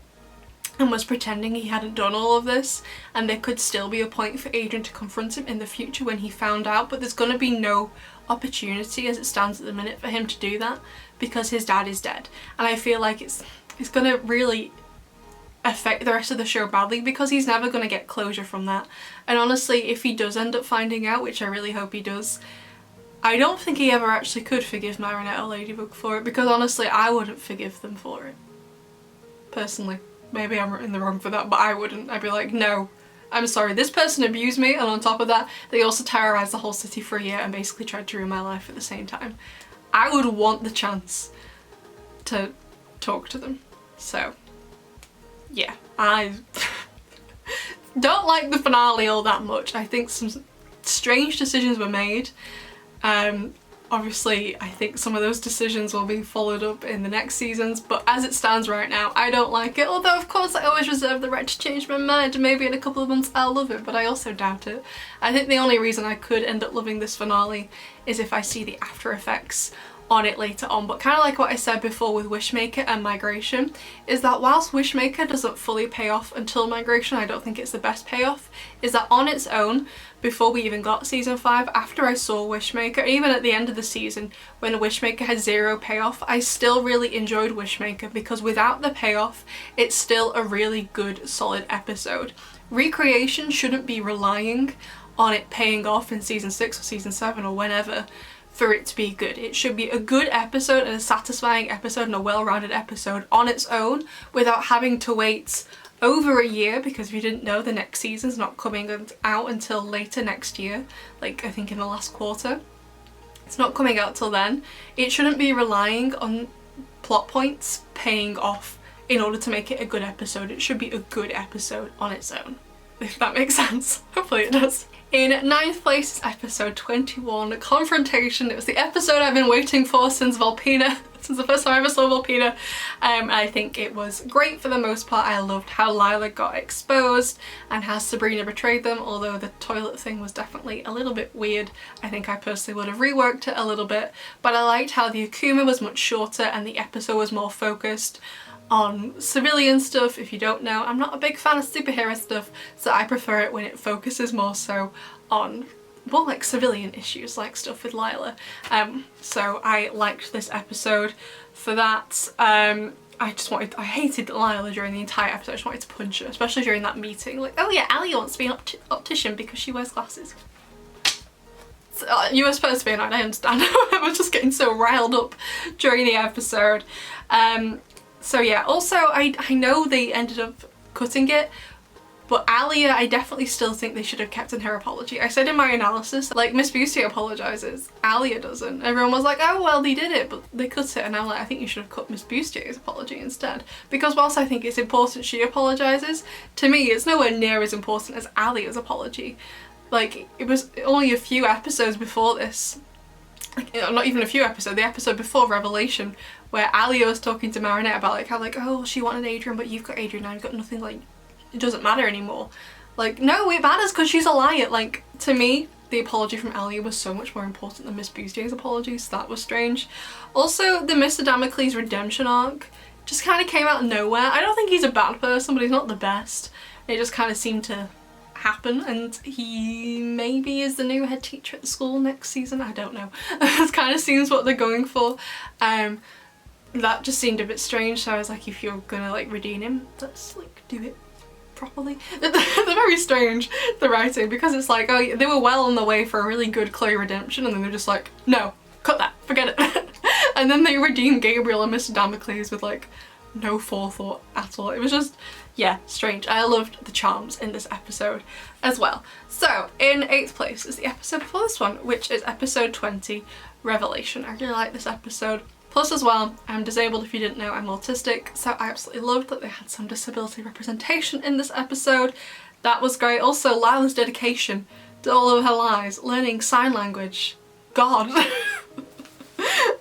[SPEAKER 1] and was pretending he hadn't done all of this, and there could still be a point for Adrian to confront him in the future when he found out, but there's going to be no opportunity as it stands at the minute for him to do that because his dad is dead. And I feel like it's going to really affect the rest of the show badly because he's never going to get closure from that. And honestly, if he does end up finding out, which I really hope he does, I don't think he ever actually could forgive Marinette or Ladybug for it, because honestly I wouldn't forgive them for it. Personally. Maybe I'm in the wrong for that, but I wouldn't. I'd be like, no, I'm sorry, this person abused me, and on top of that, they also terrorised the whole city for a year and basically tried to ruin my life at the same time. I would want the chance to talk to them. So, yeah, I don't like the finale all that much. I think some strange decisions were made. Obviously, I think some of those decisions will be followed up in the next seasons, but as it stands right now, I don't like it. Although, of course, I always reserve the right to change my mind, and maybe in a couple of months I'll love it, but I also doubt it. I think the only reason I could end up loving this finale is if I see the after effects on it later on. But kind of like what I said before with Wishmaker and Migration, is that whilst Wishmaker doesn't fully pay off until Migration, I don't think it's the best payoff, is that on its own, before we even got season 5, after I saw Wishmaker, even at the end of the season when Wishmaker had zero payoff, I still really enjoyed Wishmaker because without the payoff, it's still a really good, solid episode. Recreation shouldn't be relying on it paying off in season 6 or season 7 or whenever for it to be good. It should be a good episode and a satisfying episode and a well-rounded episode on its own without having to wait over a year, because if you didn't know, the next season's not coming out until later next year, like I think in the last quarter. It's not coming out till then. It shouldn't be relying on plot points paying off in order to make it a good episode. It should be a good episode on its own, if that makes sense. Hopefully it does. In 9th place is episode 21, Confrontation. It was the episode I've been waiting for since Volpina, since the first time I ever saw Volpina. I think it was great for the most part. I loved how Lila got exposed and how Sabrina betrayed them, although the toilet thing was definitely a little bit weird. I think I personally would have reworked it a little bit, but I liked how the Akuma was much shorter and the episode was more focused on civilian stuff. If you don't know, I'm not a big fan of superhero stuff, so I prefer it when it focuses more so on, well, like civilian issues, like stuff with Lila. So I liked this episode for that. I hated Lila during the entire episode. I just wanted to punch her, especially during that meeting. Like, oh yeah, Ali wants to be an optician because she wears glasses. So, you were supposed to be annoyed, I understand. I was just getting so riled up during the episode. So yeah, also I know they ended up cutting it, but Alia, I definitely still think they should have kept in her apology. I said in my analysis, like, Miss Boosty apologises, Alia doesn't. Everyone was like, oh well, they did it, but they cut it, and I'm like, I think you should have cut Miss Boostier's apology instead. Because whilst I think it's important she apologises, to me it's nowhere near as important as Alia's apology. Like, it was only a few episodes before this, like, not even a few episodes, the episode before Revelation, where Alia was talking to Marinette about like how like, oh, she wanted Adrian, but you've got Adrian now, you've got nothing, like, it doesn't matter anymore. Like, no, it matters because she's a liar. Like, to me, the apology from Alia was so much more important than Miss Boostier's apology, so that was strange. Also, the Mr. Damocles redemption arc just kind of came out of nowhere. I don't think he's a bad person, but he's not the best. It just kind of seemed to happen, and he maybe is the new head teacher at the school next season. I don't know. It kind of seems what they're going for. That just seemed a bit strange, so I was like, if you're gonna like redeem him, let's like do it properly. They're very strange, the writing, because it's like, oh, they were well on the way for a really good Chloe redemption, and then they're just like, no, cut that, forget it. And then they redeem Gabriel and Mr. Damocles with like no forethought at all. It was just, yeah, strange. I loved the charms in this episode as well. So in 8th place is the episode before this one, which is episode 20, Revelation. I really like this episode. Plus as well, I'm disabled if you didn't know, I'm autistic, so I absolutely loved that they had some disability representation in this episode. That was great. Also, Lila's dedication to all of her lives, learning sign language. God.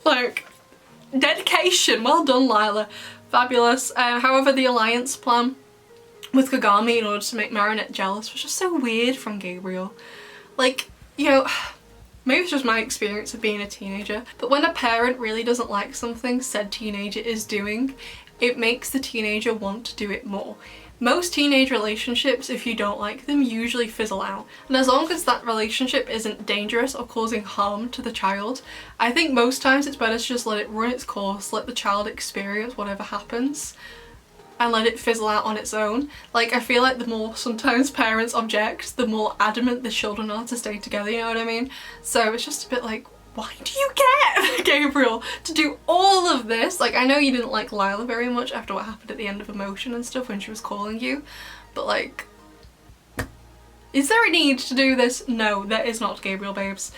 [SPEAKER 1] Like, dedication. Well done, Lila. Fabulous. However, the alliance plan with Kagami in order to make Marinette jealous was just so weird from Gabriel. Like, you know, maybe it's just my experience of being a teenager, but when a parent really doesn't like something said teenager is doing, it makes the teenager want to do it more. Most teenage relationships, if you don't like them, usually fizzle out. And as long as that relationship isn't dangerous or causing harm to the child, I think most times it's better to just let it run its course, let the child experience whatever happens, and let it fizzle out on its own. Like, I feel like the more sometimes parents object, the more adamant the children are to stay together, you know what I mean? So it's just a bit like, why do you get Gabriel to do all of this? Like, I know you didn't like Lila very much after what happened at the end of Emotion and stuff when she was calling you, but like, is there a need to do this? No, there is not, Gabriel babes.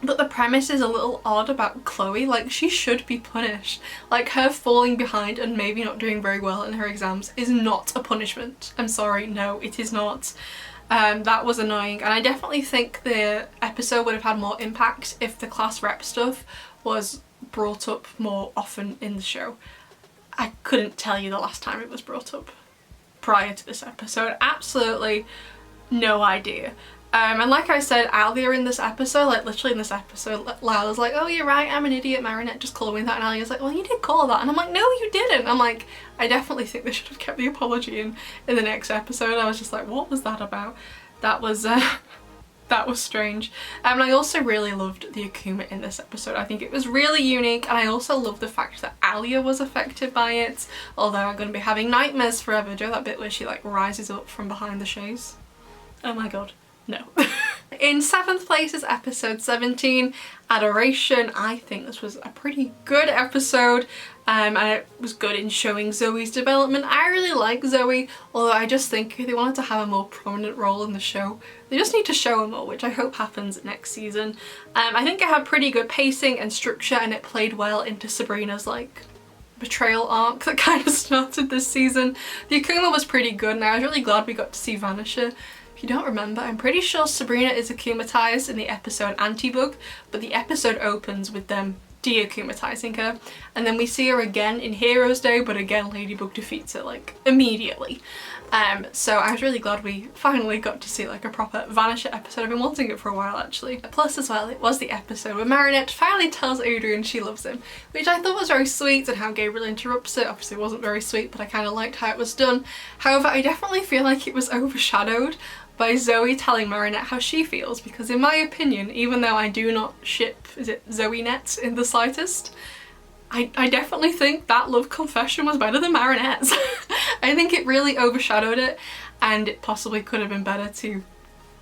[SPEAKER 1] But the premise is a little odd about Chloe. Like, she should be punished. Like, her falling behind and maybe not doing very well in her exams is not a punishment. I'm sorry, no, it is not. That was annoying, and I definitely think the episode would have had more impact if the class rep stuff was brought up more often in the show. I couldn't tell you the last time it was brought up prior to this episode. Absolutely no idea. And like I said earlier in this episode, like literally in this episode, Lila's like, oh, you're right, I'm an idiot, Marinette, just call me that. And Alia's like, well, you did call that. And I'm like, no, you didn't. I'm like, I definitely think they should have kept the apology in the next episode. I was just like, what was that about? That was strange. And I also really loved the Akuma in this episode. I think it was really unique, and I also love the fact that Alia was affected by it, although I'm going to be having nightmares forever. Do you know that bit where she like rises up from behind the chaise? Oh my god. No. In 7th place is episode 17, Adoration. I think this was a pretty good episode, and it was good in showing Zoe's development. I really like Zoe, although I just think if they wanted to have a more prominent role in the show, they just need to show her more, which I hope happens next season. I think it had pretty good pacing and structure, and it played well into Sabrina's like betrayal arc that kind of started this season. The Akuma was pretty good, and I was really glad we got to see Vanisher. If you don't remember, I'm pretty sure Sabrina is akumatized in the episode Anti-Bug, but the episode opens with them de-akumatizing her, and then we see her again in Heroes Day, but again Ladybug defeats her like immediately. So I was really glad we finally got to see like a proper Vanisher episode. I've been wanting it for a while actually. Plus as well, it was the episode where Marinette finally tells Adrian she loves him, which I thought was very sweet, and how Gabriel interrupts it obviously wasn't very sweet, but I kind of liked how it was done. However, I definitely feel like it was overshadowed by Zoe telling Marinette how she feels, because in my opinion, even though I do not ship, is it Zoe-Net in the slightest, I definitely think that love confession was better than Marinette's. I think it really overshadowed it, and it possibly could have been better to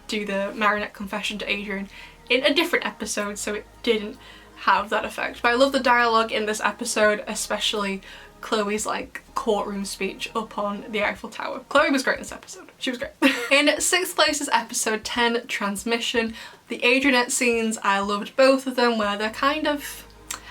[SPEAKER 1] do the Marinette confession to Adrian in a different episode so it didn't have that effect. But I love the dialogue in this episode, especially Chloe's like courtroom speech up on the Eiffel Tower. Chloe was great in this episode. She was great. In 6th place is episode 10, Transmission. The Adrianette scenes, I loved both of them, where they're kind of,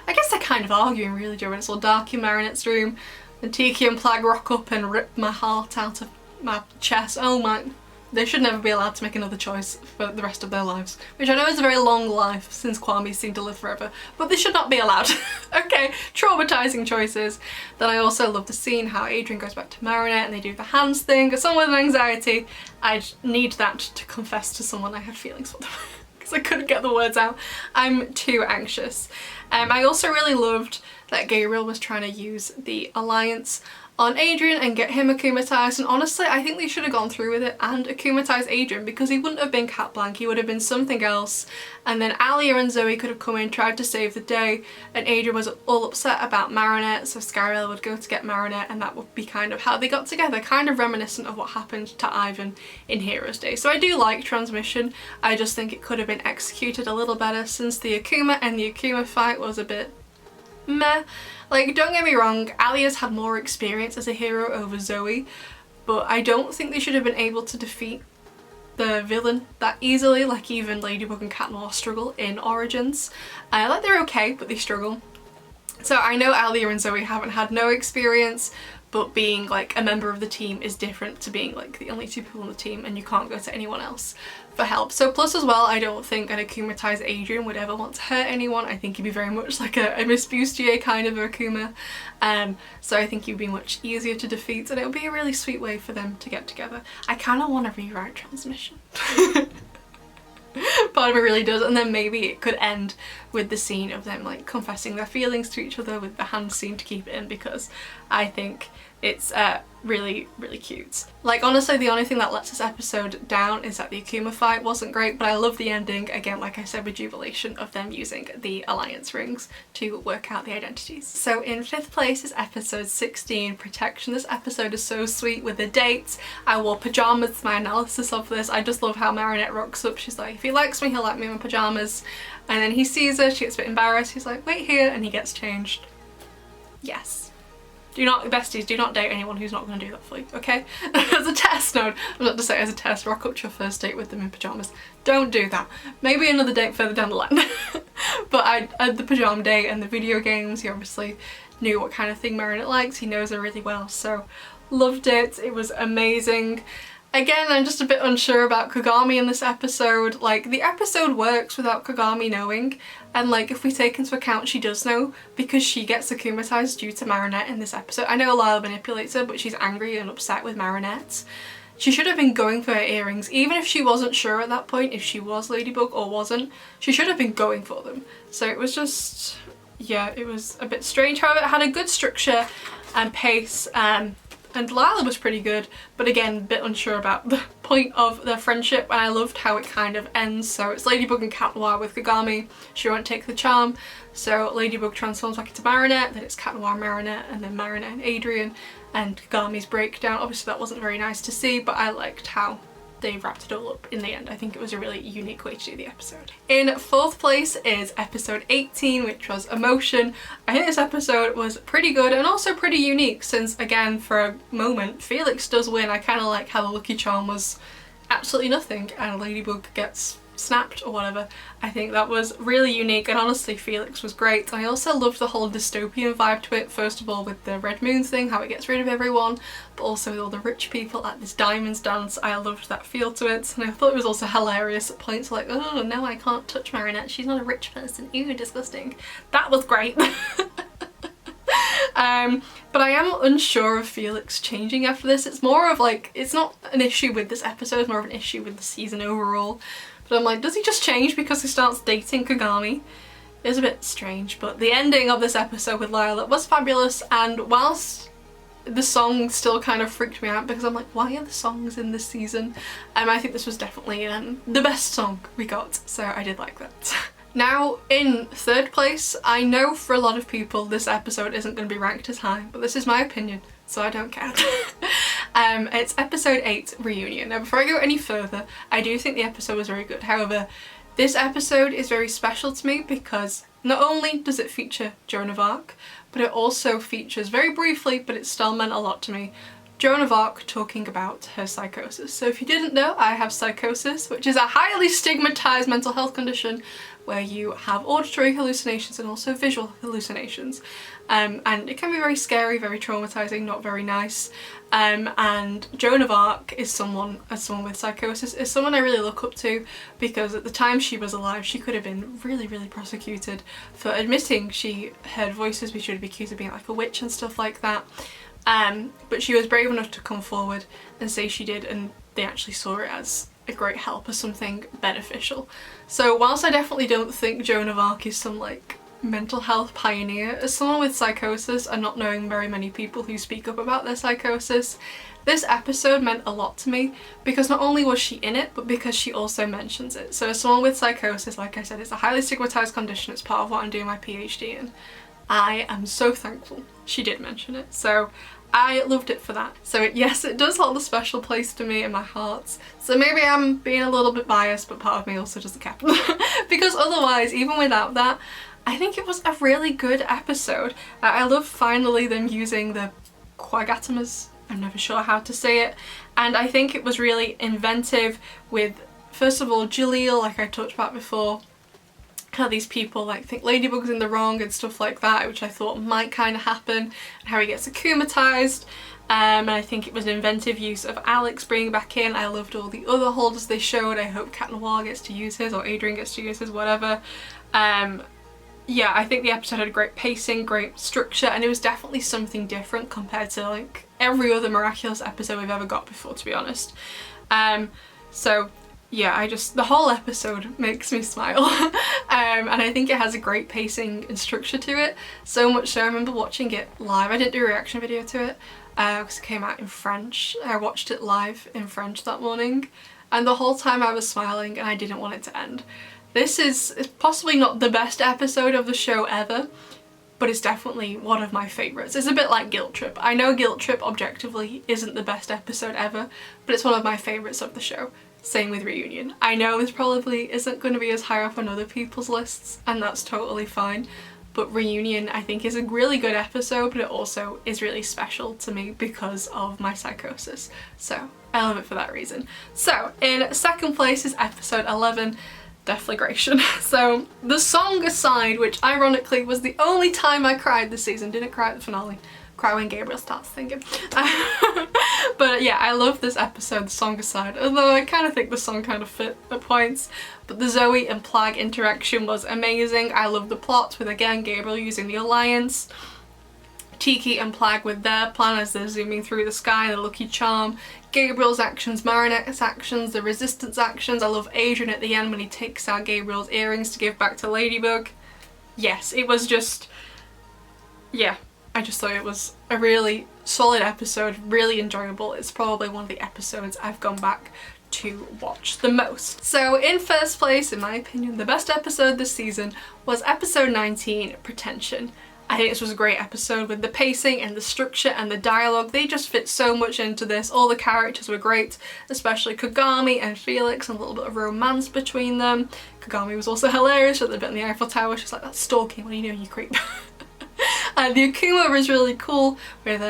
[SPEAKER 1] I guess they're kind of arguing really during it's all dark in Marinette's room. And Tiki and Plag rock up and rip my heart out of my chest. Oh my, they should never be allowed to make another choice for the rest of their lives. Which I know is a very long life since Kwame's seemed to live forever, but they should not be allowed. Okay, traumatizing choices. Then I also love the scene how Adrian goes back to Marinette and they do the hands thing. As someone with anxiety, I need that to confess to someone I had feelings for them. Because I couldn't get the words out. I'm too anxious. I also really loved that Gabriel was trying to use the alliance on Adrian and get him akumatized, and honestly I think they should have gone through with it and akumatized Adrian, because he wouldn't have been Cat Blanc, he would have been something else, and then Alia and Zoe could have come in, tried to save the day, and Adrian was all upset about Marinette, so Skyriel would go to get Marinette, and that would be kind of how they got together, kind of reminiscent of what happened to Ivan in Heroes Day. So I do like Transmission, I just think it could have been executed a little better, since the Akuma and the Akuma fight was a bit meh. Like, don't get me wrong, Alia's had more experience as a hero over Zoe, but I don't think they should have been able to defeat the villain that easily. Like, even Ladybug and Cat Noir struggle in Origins. Like, they're okay, but they struggle. So I know Alia and Zoe haven't had no experience, but being like a member of the team is different to being like the only 2 people on the team and you can't go to anyone else for help. So plus as well, I don't think an akumatized Adrian would ever want to hurt anyone. I think he'd be very much like a Miss Bustier kind of Akuma. So I think he'd be much easier to defeat and it would be a really sweet way for them to get together. I kind of want to rewrite Transmission. Part of it really does, and then maybe it could end with the scene of them like confessing their feelings to each other with the hand scene to keep it in, because I think it's really cute. Like honestly, the only thing that lets this episode down is that the Akuma fight wasn't great, but I love the ending, again like I said with Jubilation, of them using the alliance rings to work out the identities. So in 5th place is episode 16, Protection. This episode is so sweet with the dates. I wore pajamas to my analysis of this. I just love how Marinette rocks up. She's like, if he likes me, he'll like me in my pajamas. And then he sees her, she gets a bit embarrassed, he's like, wait here, and he gets changed. Yes. Do not, besties, do not date anyone who's not going to do that for you, okay? As a test, no, I'm not to say as a test, rock up to your first date with them in pyjamas. Don't do that. Maybe another date further down the line. But I had the pyjama date and the video games, he obviously knew what kind of thing Marinette likes, he knows her really well, so loved it, it was amazing. Again, I'm just a bit unsure about Kagami in this episode. Like, the episode works without Kagami knowing, and like, if we take into account she does know, because she gets akumatized due to Marinette in this episode. I know Lila manipulates her, but she's angry and upset with Marinette. She should have been going for her earrings, even if she wasn't sure at that point if she was Ladybug or wasn't. She should have been going for them. So it was just, yeah, it was a bit strange. However, it had a good structure and pace, and Lila was pretty good, but again, a bit unsure about the point of their friendship, and I loved how it kind of ends. So it's Ladybug and Cat Noir with Kagami, she won't take the charm, so Ladybug transforms back into Marinette, then it's Cat Noir Marinette, and then Marinette and Adrian, and Kagami's breakdown. Obviously that wasn't very nice to see, but I liked how they wrapped it all up in the end. I think it was a really unique way to do the episode. In 4th place is episode 18, which was Emotion. I think this episode was pretty good and also pretty unique, since again, for a moment, Felix does win. I kind of like how the lucky charm was absolutely nothing and Ladybug gets snapped or whatever. I think that was really unique, and honestly Felix was great. I also loved the whole dystopian vibe to it, first of all with the Red Moons thing, how it gets rid of everyone, but also with all the rich people at this diamonds dance. I loved that feel to it, and I thought it was also hilarious at points, like, oh no, I can't touch Marinette, she's not a rich person, ew, disgusting. That was great. But I am unsure of Felix changing after this. It's more of like, it's not an issue with this episode, it's more of an issue with the season overall. But I'm like, does he just change because he starts dating Kagami? It's a bit strange, but the ending of this episode with Lila was fabulous, and whilst the song still kind of freaked me out because I'm like, why are the songs in this season? I think this was definitely the best song we got, so I did like that. Now, in 3rd place, I know for a lot of people this episode isn't going to be ranked as high, but this is my opinion, so I don't care. It's episode 8, Reunion. Now, before I go any further, I do think the episode was very good. However, this episode is very special to me because not only does it feature Joan of Arc, but it also features, very briefly, but it still meant a lot to me, Joan of Arc talking about her psychosis. So if you didn't know, I have psychosis, which is a highly stigmatized mental health condition where you have auditory hallucinations and also visual hallucinations. And it can be very scary, very traumatizing, not very nice. And Joan of Arc is someone with psychosis, is someone I really look up to, because at the time she was alive, she could have been really prosecuted for admitting she heard voices. We should have been accused of being like a witch and stuff like that. But she was brave enough to come forward and say she did, and they actually saw it as a great help, as something beneficial. So whilst I definitely don't think Joan of Arc is some like mental health pioneer, as someone with psychosis and not knowing very many people who speak up about their psychosis, this episode meant a lot to me because not only was she in it, but because she also mentions it. So as someone with psychosis, like I said, it's a highly stigmatized condition, it's part of what I'm doing my PhD in. I am so thankful she did mention it, so I loved it for that. So yes, it does hold a special place to me in my heart. So maybe I'm being a little bit biased, but part of me also doesn't care. Because otherwise, even without that, I think it was a really good episode. I love finally them using the quagatomas, I'm never sure how to say it, and I think it was really inventive with, first of all, Jaleel, like I talked about before, how these people like think Ladybug's in the wrong and stuff like that, which I thought might kind of happen, and how he gets akumatized. And I think it was an inventive use of Alex bringing back in. I loved all the other holders they showed. I hope Cat Noir gets to use his, or Adrian gets to use his, whatever. Yeah, I think the episode had great pacing, great structure, and it was definitely something different compared to like every other Miraculous episode we've ever got before, to be honest. So yeah, the whole episode makes me smile. And I think it has a great pacing and structure to it. So much so I remember watching it live. I didn't do a reaction video to it because it came out in French. I watched it live in French that morning, and the whole time I was smiling and I didn't want it to end. This is possibly not the best episode of the show ever, but it's definitely one of my favourites. It's a bit like Guilt Trip. I know Guilt Trip objectively isn't the best episode ever, but it's one of my favourites of the show. Same with Reunion. I know this probably isn't going to be as high up on other people's lists, and that's totally fine, but Reunion I think is a really good episode, but it also is really special to me because of my psychosis. So I love it for that reason. So in second place is episode 11, Defligation. So the song aside, which ironically was the only time I cried this season, didn't cry at the finale, cry when Gabriel starts singing. But yeah, I love this episode, the song aside, although I kind of think the song kind of fit at points. But the Zoe and Plag interaction was amazing. I love the plot with, again, Gabriel using the Alliance, Tiki and Plag with their plan as they're zooming through the sky, the Lucky Charm, Gabriel's actions, Marinette's actions, the Resistance actions. I love Adrian at the end when he takes out Gabriel's earrings to give back to Ladybug. Yes, it was just, yeah, I just thought it was a really solid episode, really enjoyable. It's probably one of the episodes I've gone back to watch the most. So in first place, in my opinion, the best episode this season was episode 19, Pretension. I think this was a great episode with the pacing and the structure and the dialogue. They just fit so much into this. All the characters were great, especially Kagami and Felix, and a little bit of romance between them. Kagami was also hilarious at the bit in the Eiffel Tower. She's like, that's stalking, well, you know, you creep. The Akuma was really cool with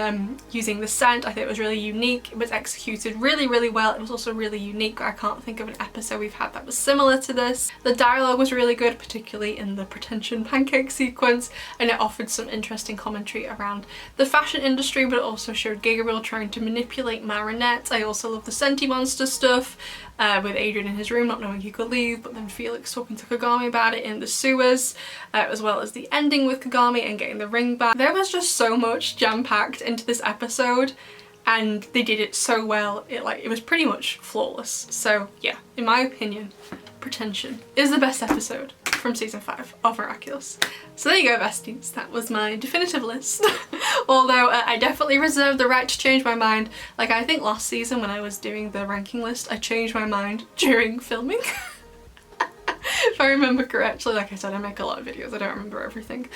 [SPEAKER 1] using the scent. I think it was really unique. It was executed really, really well. It was also really unique. I can't think of an episode we've had that was similar to this. The dialogue was really good, particularly in the Pretension pancake sequence, and it offered some interesting commentary around the fashion industry, but it also showed Gabriel trying to manipulate Marinette. I also love the Senti Monster stuff. With Adrian in his room not knowing he could leave, but then Felix talking to Kagami about it in the sewers, as well as the ending with Kagami and getting the ring back. There was just so much jam-packed into this episode, and they did it so well. It was pretty much flawless. So yeah, in my opinion, Pretension is the best episode from season 5 of Miraculous. So there you go, besties. That was my definitive list. Although I definitely reserve the right to change my mind. Like, I think last season when I was doing the ranking list, I changed my mind during filming. If I remember correctly. Like I said, I make a lot of videos, I don't remember everything.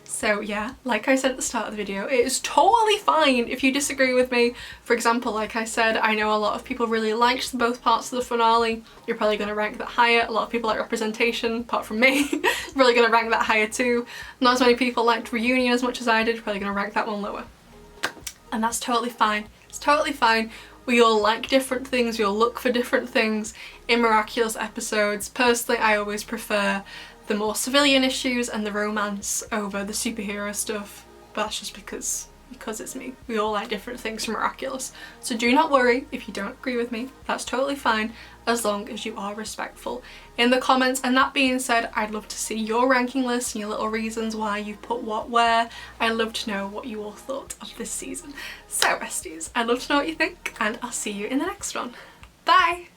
[SPEAKER 1] So yeah, like I said at the start of the video, it is totally fine if you disagree with me. For example, like I said, I know a lot of people really liked both parts of the finale. You're probably going to rank that higher. A lot of people like representation, apart from me. You're probably going to rank that higher too. Not as many people liked Reunion as much as I did. You're probably going to rank that one lower. And that's totally fine. It's totally fine. We all like different things, we all look for different things in Miraculous episodes. Personally, I always prefer the more civilian issues and the romance over the superhero stuff, but that's just because it's me. We all like different things from Miraculous. So do not worry if you don't agree with me, that's totally fine, as long as you are respectful in the comments. And that being said, I'd love to see your ranking list and your little reasons why you put what where. I'd love to know what you all thought of this season. So besties, I'd love to know what you think, and I'll see you in the next one. Bye!